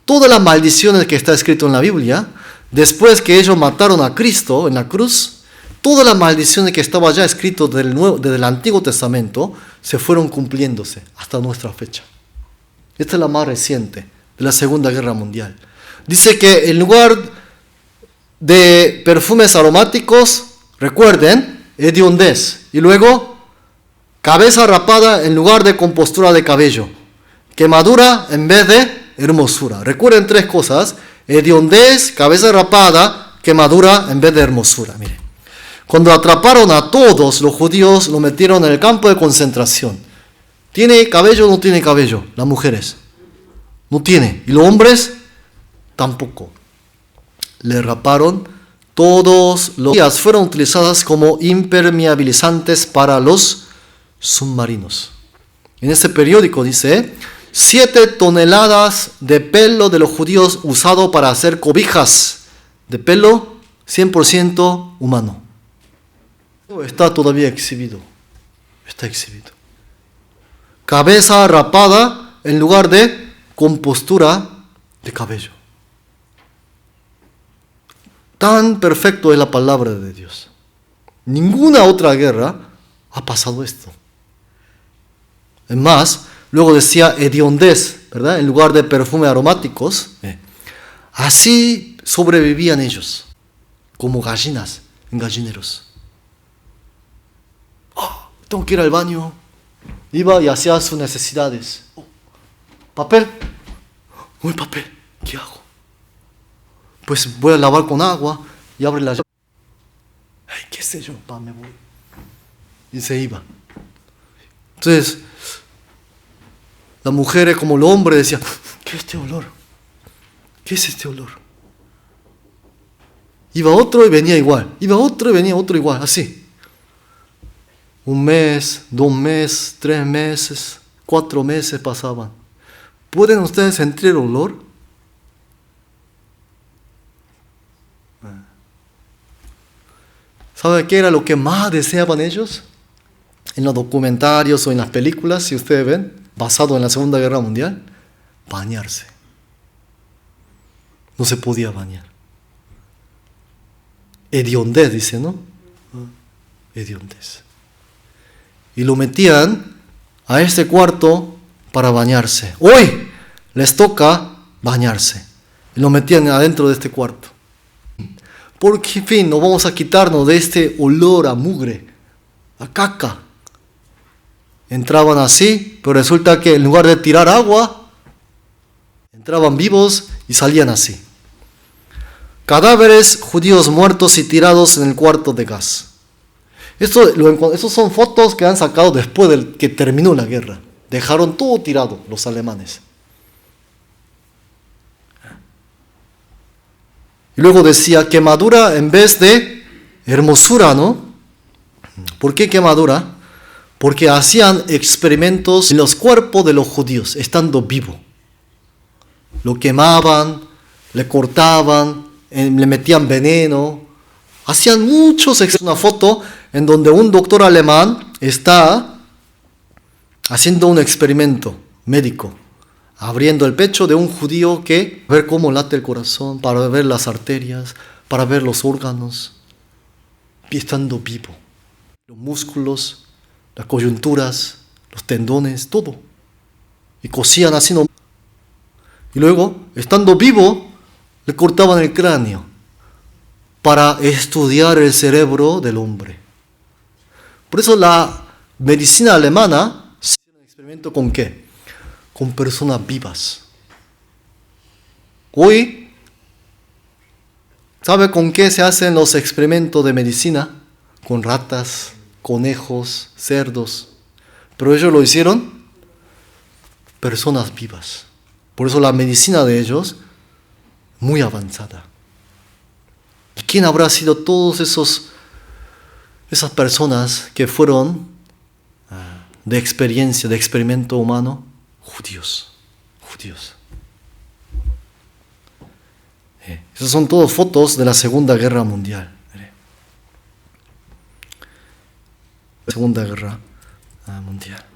Todas las maldiciones que está escrito en la Biblia, después que ellos mataron a Cristo en la cruz, todas las maldiciones que estaban ya escritas desde el Antiguo Testamento se fueron cumpliéndose hasta nuestra fecha. Esta es la más reciente, de la Segunda Guerra Mundial. Dice que en lugar de perfumes aromáticos, recuerden, hediondez. Y luego, cabeza rapada en lugar de compostura de cabello, quemadura en vez de hermosura. Recuerden tres cosas: hediondez, cabeza rapada, quemadura en vez de hermosura. Mire, cuando atraparon a todos los judíos, lo metieron en el campo de concentración. ¿Tiene cabello o no tiene cabello? Las mujeres no tiene, y los hombres tampoco. Le raparon. Todos los días fueron utilizadas como impermeabilizantes para los submarinos. En ese periódico dice: 7 toneladas de pelo de los judíos usado para hacer cobijas de pelo 100% humano. Está todavía exhibido. Está exhibido. Cabeza rapada en lugar de compostura de cabello. Tan perfecto es la palabra de Dios. Ninguna otra guerra ha pasado esto. Es más, luego decía hediondez, ¿verdad? En lugar de perfume aromáticos. Así sobrevivían ellos, como gallinas en gallineros. Tengo que ir al baño. Iba y hacía sus necesidades. ¿Papel? Uy, papel. ¿Qué hago? Pues voy a lavar con agua y abre la llave. Ay, qué sé yo, me voy. Y se iba. Entonces, las mujeres como el hombre decían: ¿qué es este olor? ¿Qué es este olor? Iba otro y venía igual. Iba otro y venía otro igual, así. 1 mes, 2 meses, 3 meses, 4 meses pasaban. ¿Pueden ustedes sentir el olor? ¿Saben qué era lo que más deseaban ellos? En los documentarios o en las películas, si ustedes ven, basado en la Segunda Guerra Mundial, bañarse. No se podía bañar. Hediondez, dice, ¿no? Hediondez. Y lo metían a este cuarto para bañarse. Hoy les toca bañarse. Y lo metían adentro de este cuarto. Porque, en fin, no vamos a quitarnos de este olor a mugre, a caca. Entraban así, pero resulta que en lugar de tirar agua, entraban vivos y salían así. Cadáveres judíos muertos y tirados en el cuarto de gas. Estos son fotos que han sacado después de que terminó la guerra. Dejaron todo tirado los alemanes. Y luego decía quemadura en vez de hermosura, ¿no? ¿Por qué quemadura? Porque hacían experimentos en los cuerpos de los judíos, estando vivo. Lo quemaban, le cortaban, le metían veneno. Hacían muchos experimentos. Una foto en donde un doctor alemán está haciendo un experimento médico, abriendo el pecho de un judío que ver cómo late el corazón, para ver las arterias, para ver los órganos, y estando vivo. Los músculos, las coyunturas, los tendones, todo. Y cosían así. Y luego, estando vivo, le cortaban el cráneo para estudiar el cerebro del hombre. Por eso la medicina alemana hace un experimento ¿con qué? Con personas vivas. Hoy, ¿sabe con qué se hacen los experimentos de medicina? Con ratas, conejos, cerdos. Pero ellos lo hicieron personas vivas. Por eso la medicina de ellos muy avanzada. ¿Y quién habrá sido todos esas personas que fueron de experiencia, de experimento humano? Judíos. Esas son todas fotos de la Segunda Guerra Mundial. Segunda Guerra Mundial.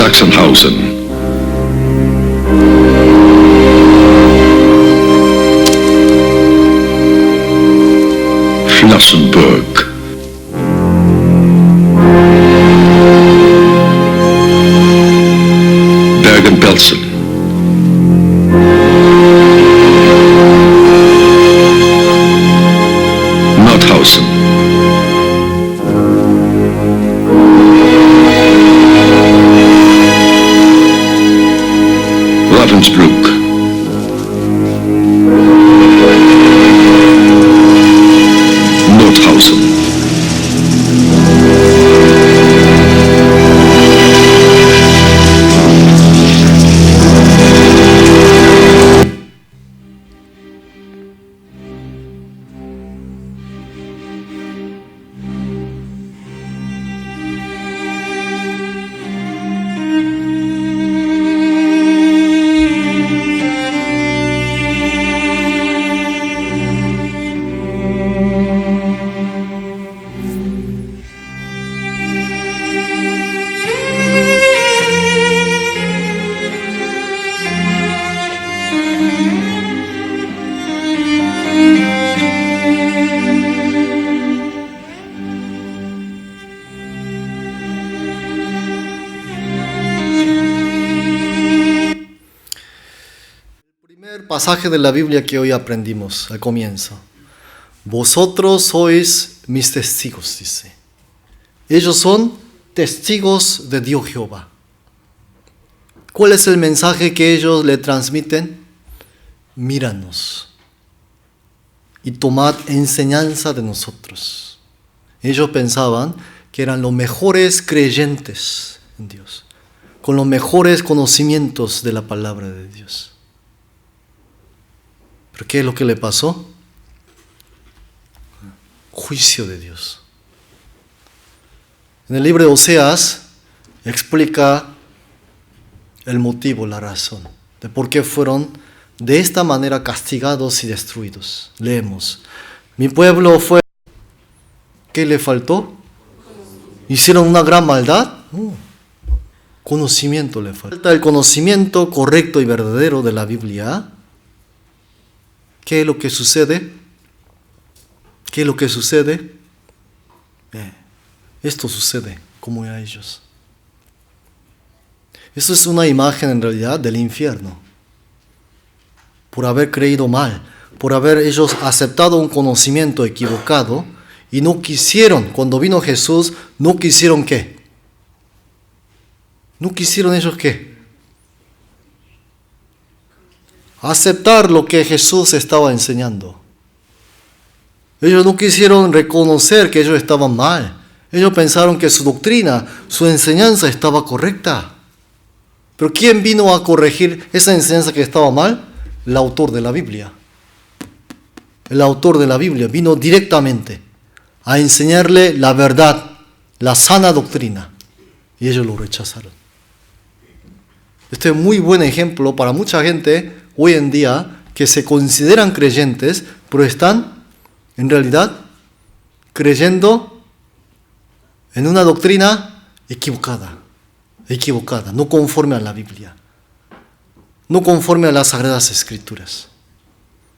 Sachsenhausen, Flossenbürg, Bergen-Belsen, Nordhausen, Ravensbrück, Nordhausen, Pasaje de la Biblia que hoy aprendimos al comienzo. Vosotros sois mis testigos, dice. Ellos son testigos de Dios Jehová. ¿Cuál es el mensaje que ellos le transmiten? Míranos y tomad enseñanza de nosotros. Ellos pensaban que eran los mejores creyentes en Dios, con los mejores conocimientos de la palabra de Dios. ¿Pero qué es lo que le pasó? Juicio de Dios. En el libro de Oseas explica el motivo, la razón de por qué fueron de esta manera castigados y destruidos. Leemos: mi pueblo fue... ¿Qué le faltó? ¿Hicieron una gran maldad? Conocimiento le falta. El conocimiento correcto y verdadero de la Biblia. ¿Qué es lo que sucede? ¿Qué es lo que sucede? Esto sucede como a ellos. Esto es una imagen en realidad del infierno. Por haber creído mal, por haber ellos aceptado un conocimiento equivocado y no quisieron, cuando vino Jesús, no quisieron ¿qué? No quisieron ellos ¿qué? Aceptar lo que Jesús estaba enseñando. Ellos no quisieron reconocer que ellos estaban mal. Ellos pensaron que su doctrina, su enseñanza estaba correcta. Pero ¿quién vino a corregir esa enseñanza que estaba mal? El autor de la Biblia. El autor de la Biblia vino directamente a enseñarle la verdad, la sana doctrina. Y ellos lo rechazaron. Este es un muy buen ejemplo para mucha gente hoy en día que se consideran creyentes, pero están en realidad creyendo en una doctrina equivocada, no conforme a la Biblia, no conforme a las Sagradas Escrituras,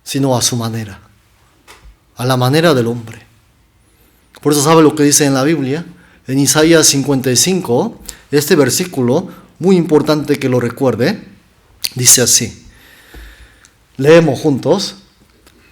sino a su manera, a la manera del hombre. Por eso sabe lo que dice en la Biblia, en Isaías 55, este versículo, muy importante que lo recuerde, dice así. Leemos juntos.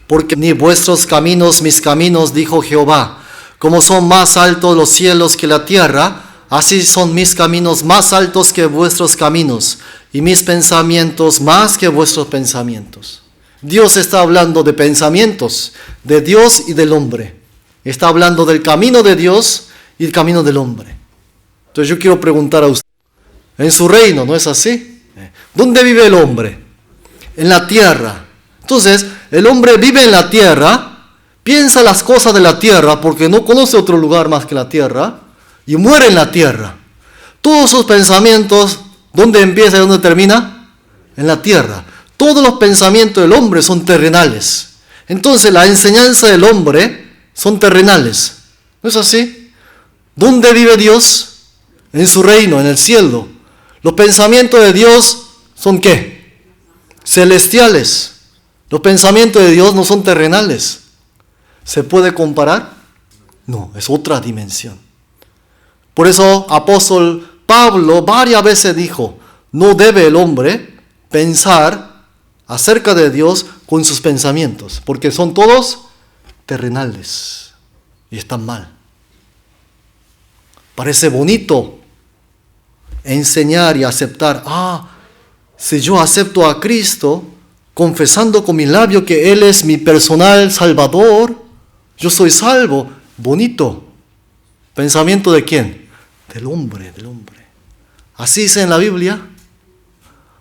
Porque ni vuestros caminos, mis caminos, dijo Jehová. Como son más altos los cielos que la tierra, así son mis caminos más altos que vuestros caminos, y mis pensamientos más que vuestros pensamientos. Dios está hablando de pensamientos, de Dios y del hombre. Está hablando del camino de Dios y el camino del hombre. Entonces yo quiero preguntar a usted, en su reino, ¿no es así? ¿Dónde vive el hombre? En la tierra. Entonces, el hombre vive en la tierra, piensa las cosas de la tierra porque no conoce otro lugar más que la tierra, y muere en la tierra. Todos sus pensamientos, ¿dónde empieza y dónde termina? En la tierra. Todos los pensamientos del hombre son terrenales. Entonces, la enseñanza del hombre son terrenales. ¿No es así? ¿Dónde vive Dios? En su reino, en el cielo. Los pensamientos de Dios son ¿qué? Celestiales. Los pensamientos de Dios no son terrenales. ¿Se puede comparar? No, es otra dimensión. Por eso apóstol Pablo varias veces dijo, no debe el hombre pensar acerca de Dios con sus pensamientos, porque son todos terrenales y están mal. Parece bonito enseñar y aceptar, si yo acepto a Cristo, confesando con mi labio que Él es mi personal Salvador, yo soy salvo. Bonito. ¿Pensamiento de quién? Del hombre. ¿Así dice en la Biblia?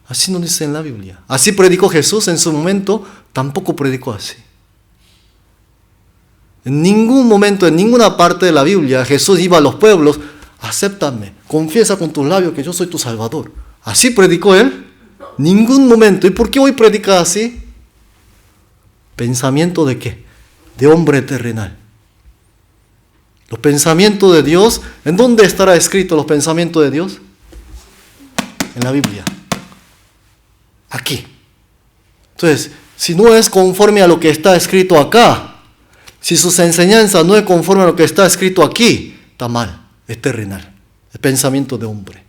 Así no dice en la Biblia. ¿Así predicó Jesús en su momento? Tampoco predicó así. En ningún momento, en ninguna parte de la Biblia, Jesús iba a los pueblos, acéptame, confiesa con tus labios que yo soy tu Salvador. ¿Así predicó Él? Ningún momento. ¿Y por qué hoy predica así? ¿Pensamiento de qué? De hombre terrenal. Los pensamientos de Dios, ¿en dónde estará escrito los pensamientos de Dios? En la Biblia. Aquí. Entonces, si no es conforme a lo que está escrito acá, si sus enseñanzas no es conforme a lo que está escrito aquí, está mal, es terrenal, es pensamiento de hombre.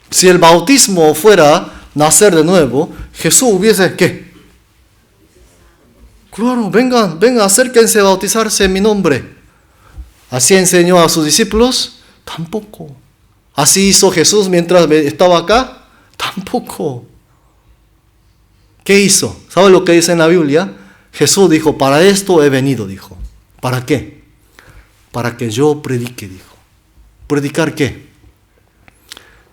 Si el bautismo fuera nacer de nuevo, Jesús hubiese, ¿qué? Claro, vengan, acérquense a bautizarse en mi nombre. ¿Así enseñó a sus discípulos? Tampoco. ¿Así hizo Jesús mientras estaba acá? Tampoco. ¿Qué hizo? ¿Sabe lo que dice en la Biblia? Jesús dijo, para esto he venido, dijo. ¿Para qué? Para que yo predique, dijo. ¿Predicar qué?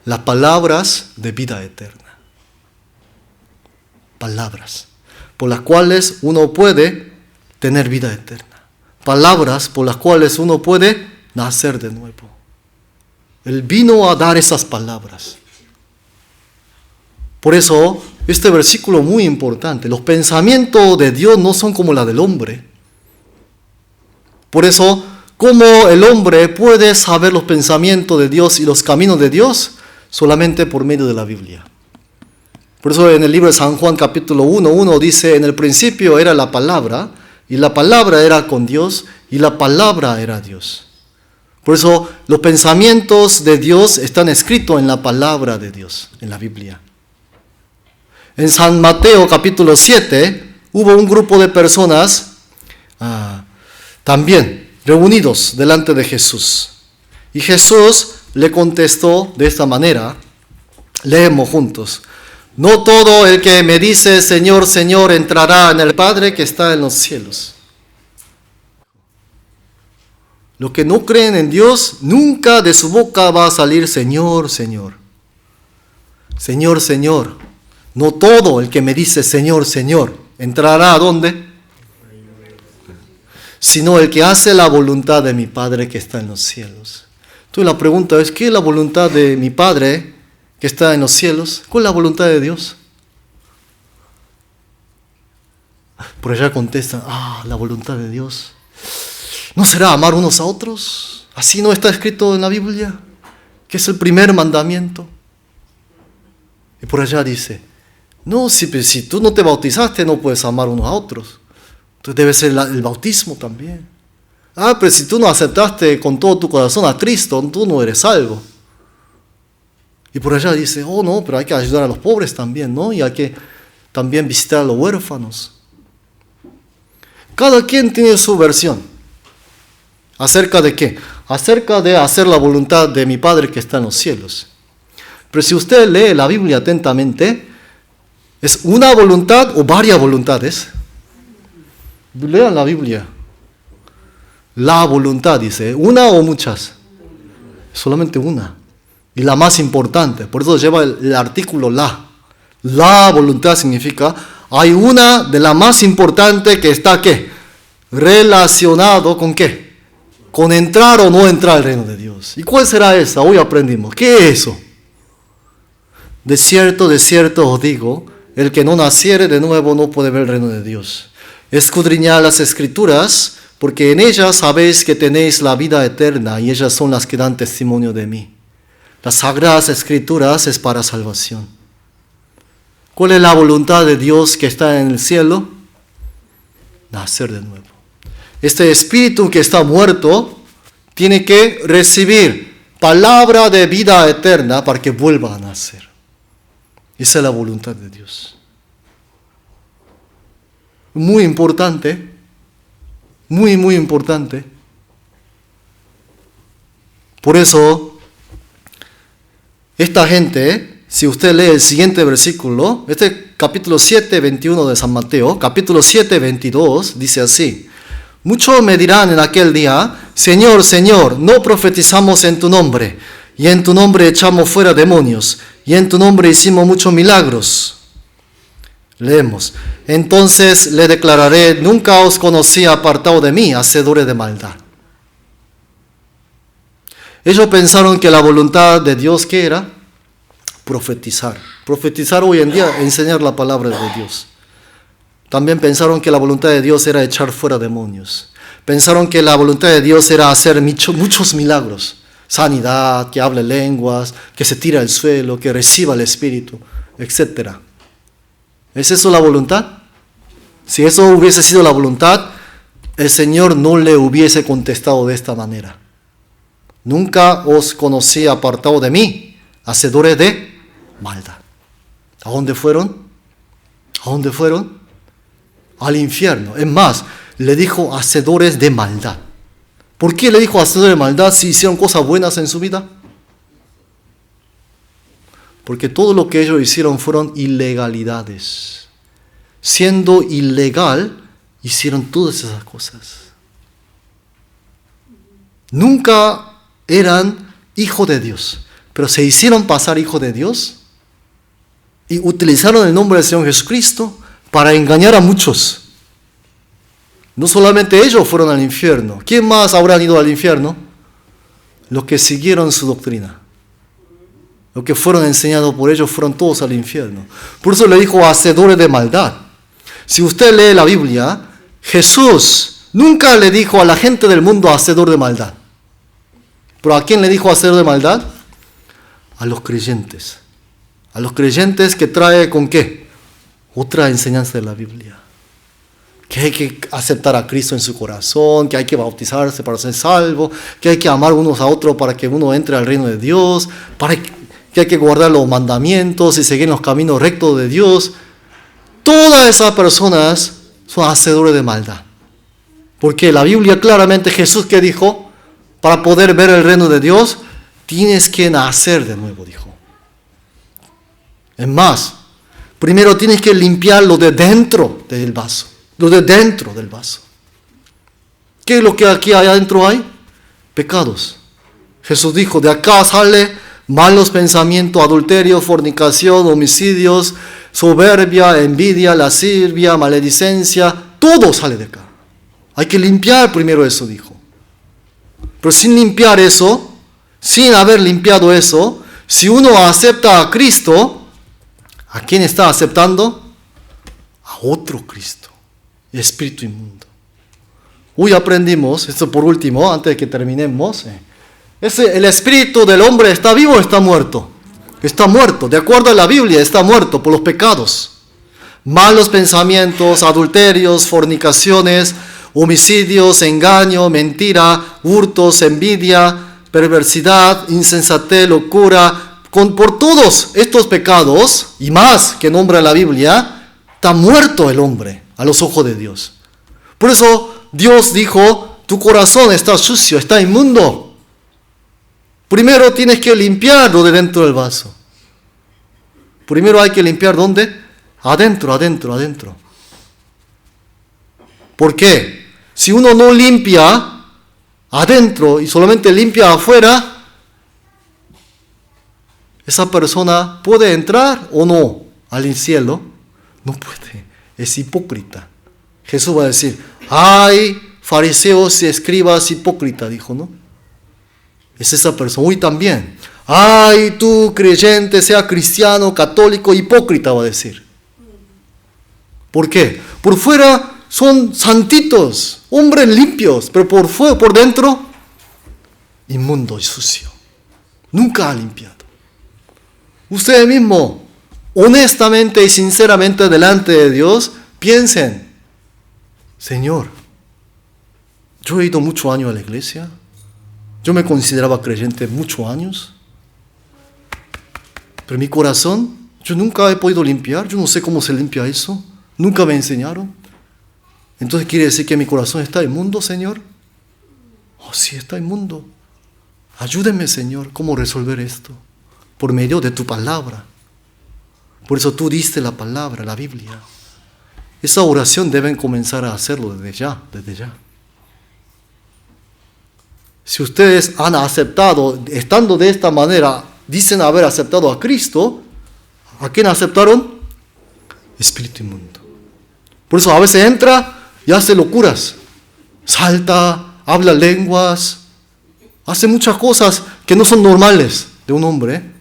Las palabras de vida eterna. Palabras por las cuales uno puede tener vida eterna. Palabras por las cuales uno puede nacer de nuevo. Él vino a dar esas palabras. Por eso, este versículo es muy importante. Los pensamientos de Dios no son como la del hombre. Por eso, ¿cómo el hombre puede saber los pensamientos de Dios y los caminos de Dios? Solamente por medio de la Biblia. Por eso en el libro de San Juan capítulo 1 dice, en el principio era la palabra, y la palabra era con Dios, y la palabra era Dios. Por eso los pensamientos de Dios están escritos en la palabra de Dios, en la Biblia. En San Mateo capítulo 7 hubo un grupo de personas también reunidos delante de Jesús. Y Jesús le contestó de esta manera, leemos juntos. No todo el que me dice Señor, Señor entrará en el Padre que está en los cielos. Los que no creen en Dios, nunca de su boca va a salir Señor, Señor. Señor, Señor. No todo el que me dice Señor, Señor entrará ¿a dónde? Sino el que hace la voluntad de mi Padre que está en los cielos. Entonces la pregunta es, ¿qué es la voluntad de mi Padre que está en los cielos? ¿Cuál es la voluntad de Dios? Por allá contestan, la voluntad de Dios. ¿No será amar unos a otros? ¿Así no está escrito en la Biblia? Que es el primer mandamiento. Y por allá dice, no, si tú no te bautizaste no puedes amar unos a otros. Entonces debe ser el bautismo también. Pero si tú no aceptaste con todo tu corazón a Cristo, tú no eres salvo. Y por allá dice, no, pero hay que ayudar a los pobres también, ¿no? Y hay que también visitar a los huérfanos. Cada quien tiene su versión. ¿Acerca de qué? Acerca de hacer la voluntad de mi Padre que está en los cielos. Pero si usted lee la Biblia atentamente, ¿es una voluntad o varias voluntades? Lean la Biblia. La voluntad dice, ¿una o muchas? Solamente una. Y la más importante, por eso lleva el artículo la. La voluntad significa, hay una de la más importante que está, ¿qué? Relacionado con ¿qué? Con entrar o no entrar al reino de Dios. ¿Y cuál será esa? Hoy aprendimos. ¿Qué es eso? De cierto os digo, el que no naciere de nuevo no puede ver el reino de Dios. Escudriñad las Escrituras, porque en ellas sabéis que tenéis la vida eterna, y ellas son las que dan testimonio de mí. las sagradas escrituras es para salvación. ¿Cuál es la voluntad de Dios que está en el cielo? Nacer de nuevo. Este espíritu que está muerto tiene que recibir palabra de vida eterna para que vuelva a nacer. Esa es la voluntad de Dios. Muy importante, muy importante. Por eso, esta gente, si usted lee el siguiente versículo, este capítulo 7, 21 de San Mateo, capítulo 7, 22, dice así: muchos me dirán en aquel día, Señor, Señor, no profetizamos en tu nombre, y en tu nombre echamos fuera demonios, y en tu nombre hicimos muchos milagros. Leemos: entonces le declararé, nunca os conocí, apartado de mí, hacedores de maldad. Ellos pensaron que la voluntad de Dios, ¿qué era? Profetizar. Profetizar hoy en día, enseñar la palabra de Dios. También pensaron que la voluntad de Dios era echar fuera demonios. Pensaron que la voluntad de Dios era hacer muchos milagros. Sanidad, que hable lenguas, que se tire al suelo, que reciba el Espíritu, etc. ¿Es eso la voluntad? Si eso hubiese sido la voluntad, el Señor no le hubiese contestado de esta manera. Nunca os conocí, apartado de mí, hacedores de maldad. ¿A dónde fueron? ¿A dónde fueron? Al infierno. Es más, le dijo hacedores de maldad. ¿Por qué le dijo hacedores de maldad si hicieron cosas buenas en su vida? Porque todo lo que ellos hicieron fueron ilegalidades. Siendo ilegal, hicieron todas esas cosas. Nunca eran hijos de Dios, pero se hicieron pasar hijos de Dios y utilizaron el nombre del Señor Jesucristo para engañar a muchos. No solamente ellos fueron al infierno. ¿Quién más habrán ido al infierno? Los que siguieron su doctrina. Los que fueron enseñados por ellos fueron todos al infierno. Por eso le dijo hacedores de maldad. Si usted lee la Biblia, Jesús nunca le dijo a la gente del mundo hacedor de maldad. ¿Pero a quién le dijo hacedor de maldad? A los creyentes. A los creyentes que trae ¿con qué? Otra enseñanza de la Biblia. Que hay que aceptar a Cristo en su corazón, que hay que bautizarse para ser salvo, que hay que amar unos a otros para que uno entre al reino de Dios, que hay que guardar los mandamientos y seguir los caminos rectos de Dios. Todas esas personas son hacedores de maldad. Porque la Biblia claramente, Jesús que dijo, para poder ver el reino de Dios, tienes que nacer de nuevo, dijo. Es más, primero tienes que limpiar lo de dentro del vaso. Lo de dentro del vaso. ¿Qué es lo que aquí adentro hay? Pecados. Jesús dijo, de acá sale malos pensamientos, adulterio, fornicación, homicidios, soberbia, envidia, lascivia, maledicencia. Todo sale de acá. Hay que limpiar primero eso, dijo. Pero sin limpiar eso, sin haber limpiado eso, si uno acepta a Cristo, ¿a quién está aceptando? A otro Cristo. Espíritu inmundo. Hoy aprendimos, esto por último, antes de que terminemos, el espíritu del hombre está vivo o está muerto. Está muerto, de acuerdo a la Biblia, está muerto por los pecados. Malos pensamientos, adulterios, fornicaciones, homicidios, engaño, mentira, hurtos, envidia, perversidad, insensatez, locura. Por todos estos pecados, y más que nombra la Biblia, está muerto el hombre a los ojos de Dios. Por eso Dios dijo, tu corazón está sucio, está inmundo. Primero tienes que limpiar lo de dentro del vaso. Primero hay que limpiar ¿dónde? Adentro. ¿Por qué? Si uno no limpia adentro y solamente limpia afuera, esa persona puede entrar o no al cielo. No puede. Es hipócrita. Jesús va a decir, ay, fariseos y escribas hipócrita, dijo, ¿no? Es esa persona. Hoy también. Ay, tú creyente, sea cristiano, católico, hipócrita, va a decir. ¿Por qué? Por fuera son santitos, hombres limpios, pero por dentro, inmundo y sucio. Nunca ha limpiado. Ustedes mismos, honestamente y sinceramente delante de Dios, piensen, Señor, yo he ido muchos años a la iglesia, yo me consideraba creyente muchos años, pero mi corazón, yo nunca he podido limpiar, yo no sé cómo se limpia eso, nunca me enseñaron. Entonces quiere decir que mi corazón está inmundo, Señor. Oh, sí, está inmundo. Ayúdeme, Señor, ¿cómo resolver esto? Por medio de tu palabra. Por eso tú diste la palabra, la Biblia. Esa oración deben comenzar a hacerlo desde ya, desde ya. Si ustedes han aceptado, estando de esta manera, dicen haber aceptado a Cristo, ¿a quién aceptaron? Espíritu inmundo. Por eso a veces entra y hace locuras. Salta, habla lenguas, hace muchas cosas que no son normales de un hombre.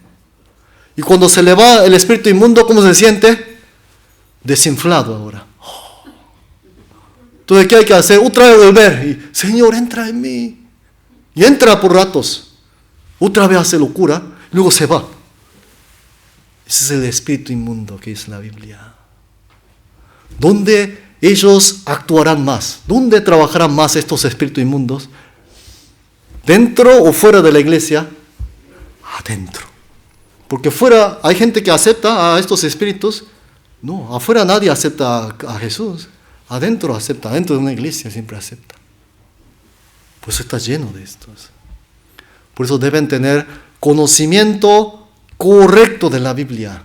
Y cuando se le va el espíritu inmundo, ¿cómo se siente? Desinflado ahora. Entonces, ¿qué hay que hacer? Otra vez volver. Y, Señor, entra en mí. Y entra por ratos. Otra vez hace locura. Luego se va. Ese es el espíritu inmundo que dice la Biblia. ¿Dónde ellos actuarán más? ¿Dónde trabajarán más estos espíritus inmundos? ¿Dentro o fuera de la iglesia? Adentro. Porque fuera hay gente que acepta a estos espíritus. No, afuera nadie acepta a Jesús. Adentro acepta, dentro de una iglesia siempre acepta. Por eso está lleno de estos. Por eso deben tener conocimiento correcto de la Biblia.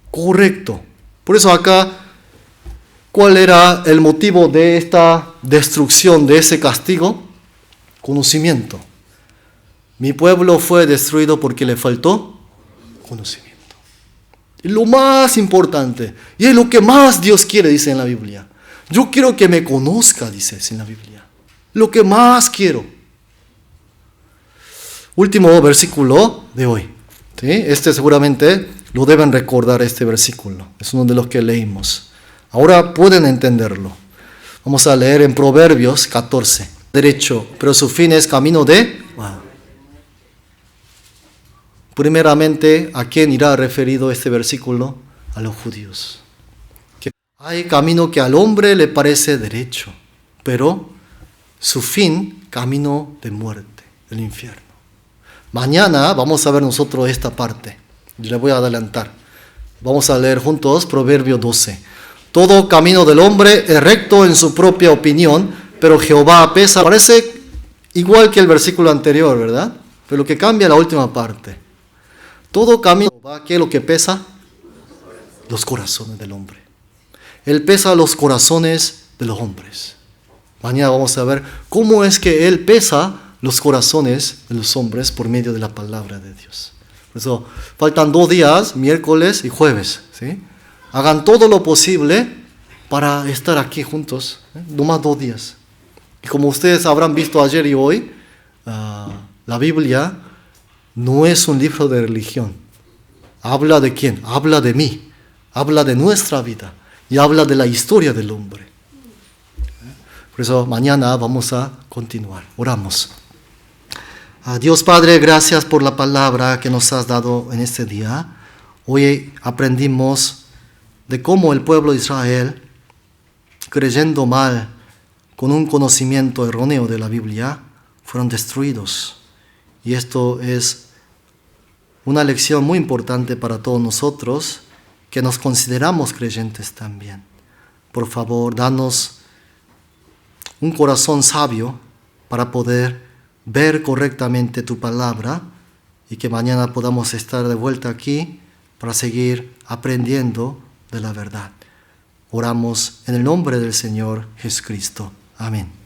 Correcto. Por eso acá, ¿cuál era el motivo de esta destrucción, de ese castigo? Conocimiento. Mi pueblo fue destruido porque le faltó conocimiento. Es lo más importante. Y es lo que más Dios quiere, dice en la Biblia. Yo quiero que me conozca, dice en la Biblia. Lo que más quiero. Último versículo de hoy. ¿Sí? Este seguramente lo deben recordar, este versículo. Es uno de los que leímos. Ahora pueden entenderlo. Vamos a leer en Proverbios 14. Derecho, pero su fin es camino de... Primeramente, ¿a quién irá referido este versículo? A los judíos. Hay camino que al hombre le parece derecho, pero su fin, camino de muerte, del infierno. Mañana vamos a ver nosotros esta parte. Yo le voy a adelantar. Vamos a leer juntos Proverbio 12. Todo camino del hombre es recto en su propia opinión, pero Jehová apesa. Parece igual que el versículo anterior, ¿verdad? Pero lo que cambia es la última parte. Todo camino, ¿qué es lo que pesa? Los corazones del hombre. Él pesa los corazones de los hombres. Mañana vamos a ver cómo es que Él pesa los corazones de los hombres por medio de la palabra de Dios. Por eso faltan 2 días, miércoles y jueves. ¿Sí? Hagan todo lo posible para estar aquí juntos. No más 2 días. Y como ustedes habrán visto ayer y hoy, la Biblia no es un libro de religión. ¿Habla de quién? Habla de mí. Habla de nuestra vida. Y habla de la historia del hombre. Por eso mañana vamos a continuar. Oramos. Dios Padre, gracias por la palabra que nos has dado en este día. Hoy aprendimos de cómo el pueblo de Israel, creyendo mal, con un conocimiento erróneo de la Biblia, fueron destruidos. Y esto es una lección muy importante para todos nosotros, que nos consideramos creyentes también. Por favor, danos un corazón sabio para poder ver correctamente tu palabra y que mañana podamos estar de vuelta aquí para seguir aprendiendo de la verdad. Oramos en el nombre del Señor Jesucristo. Amén.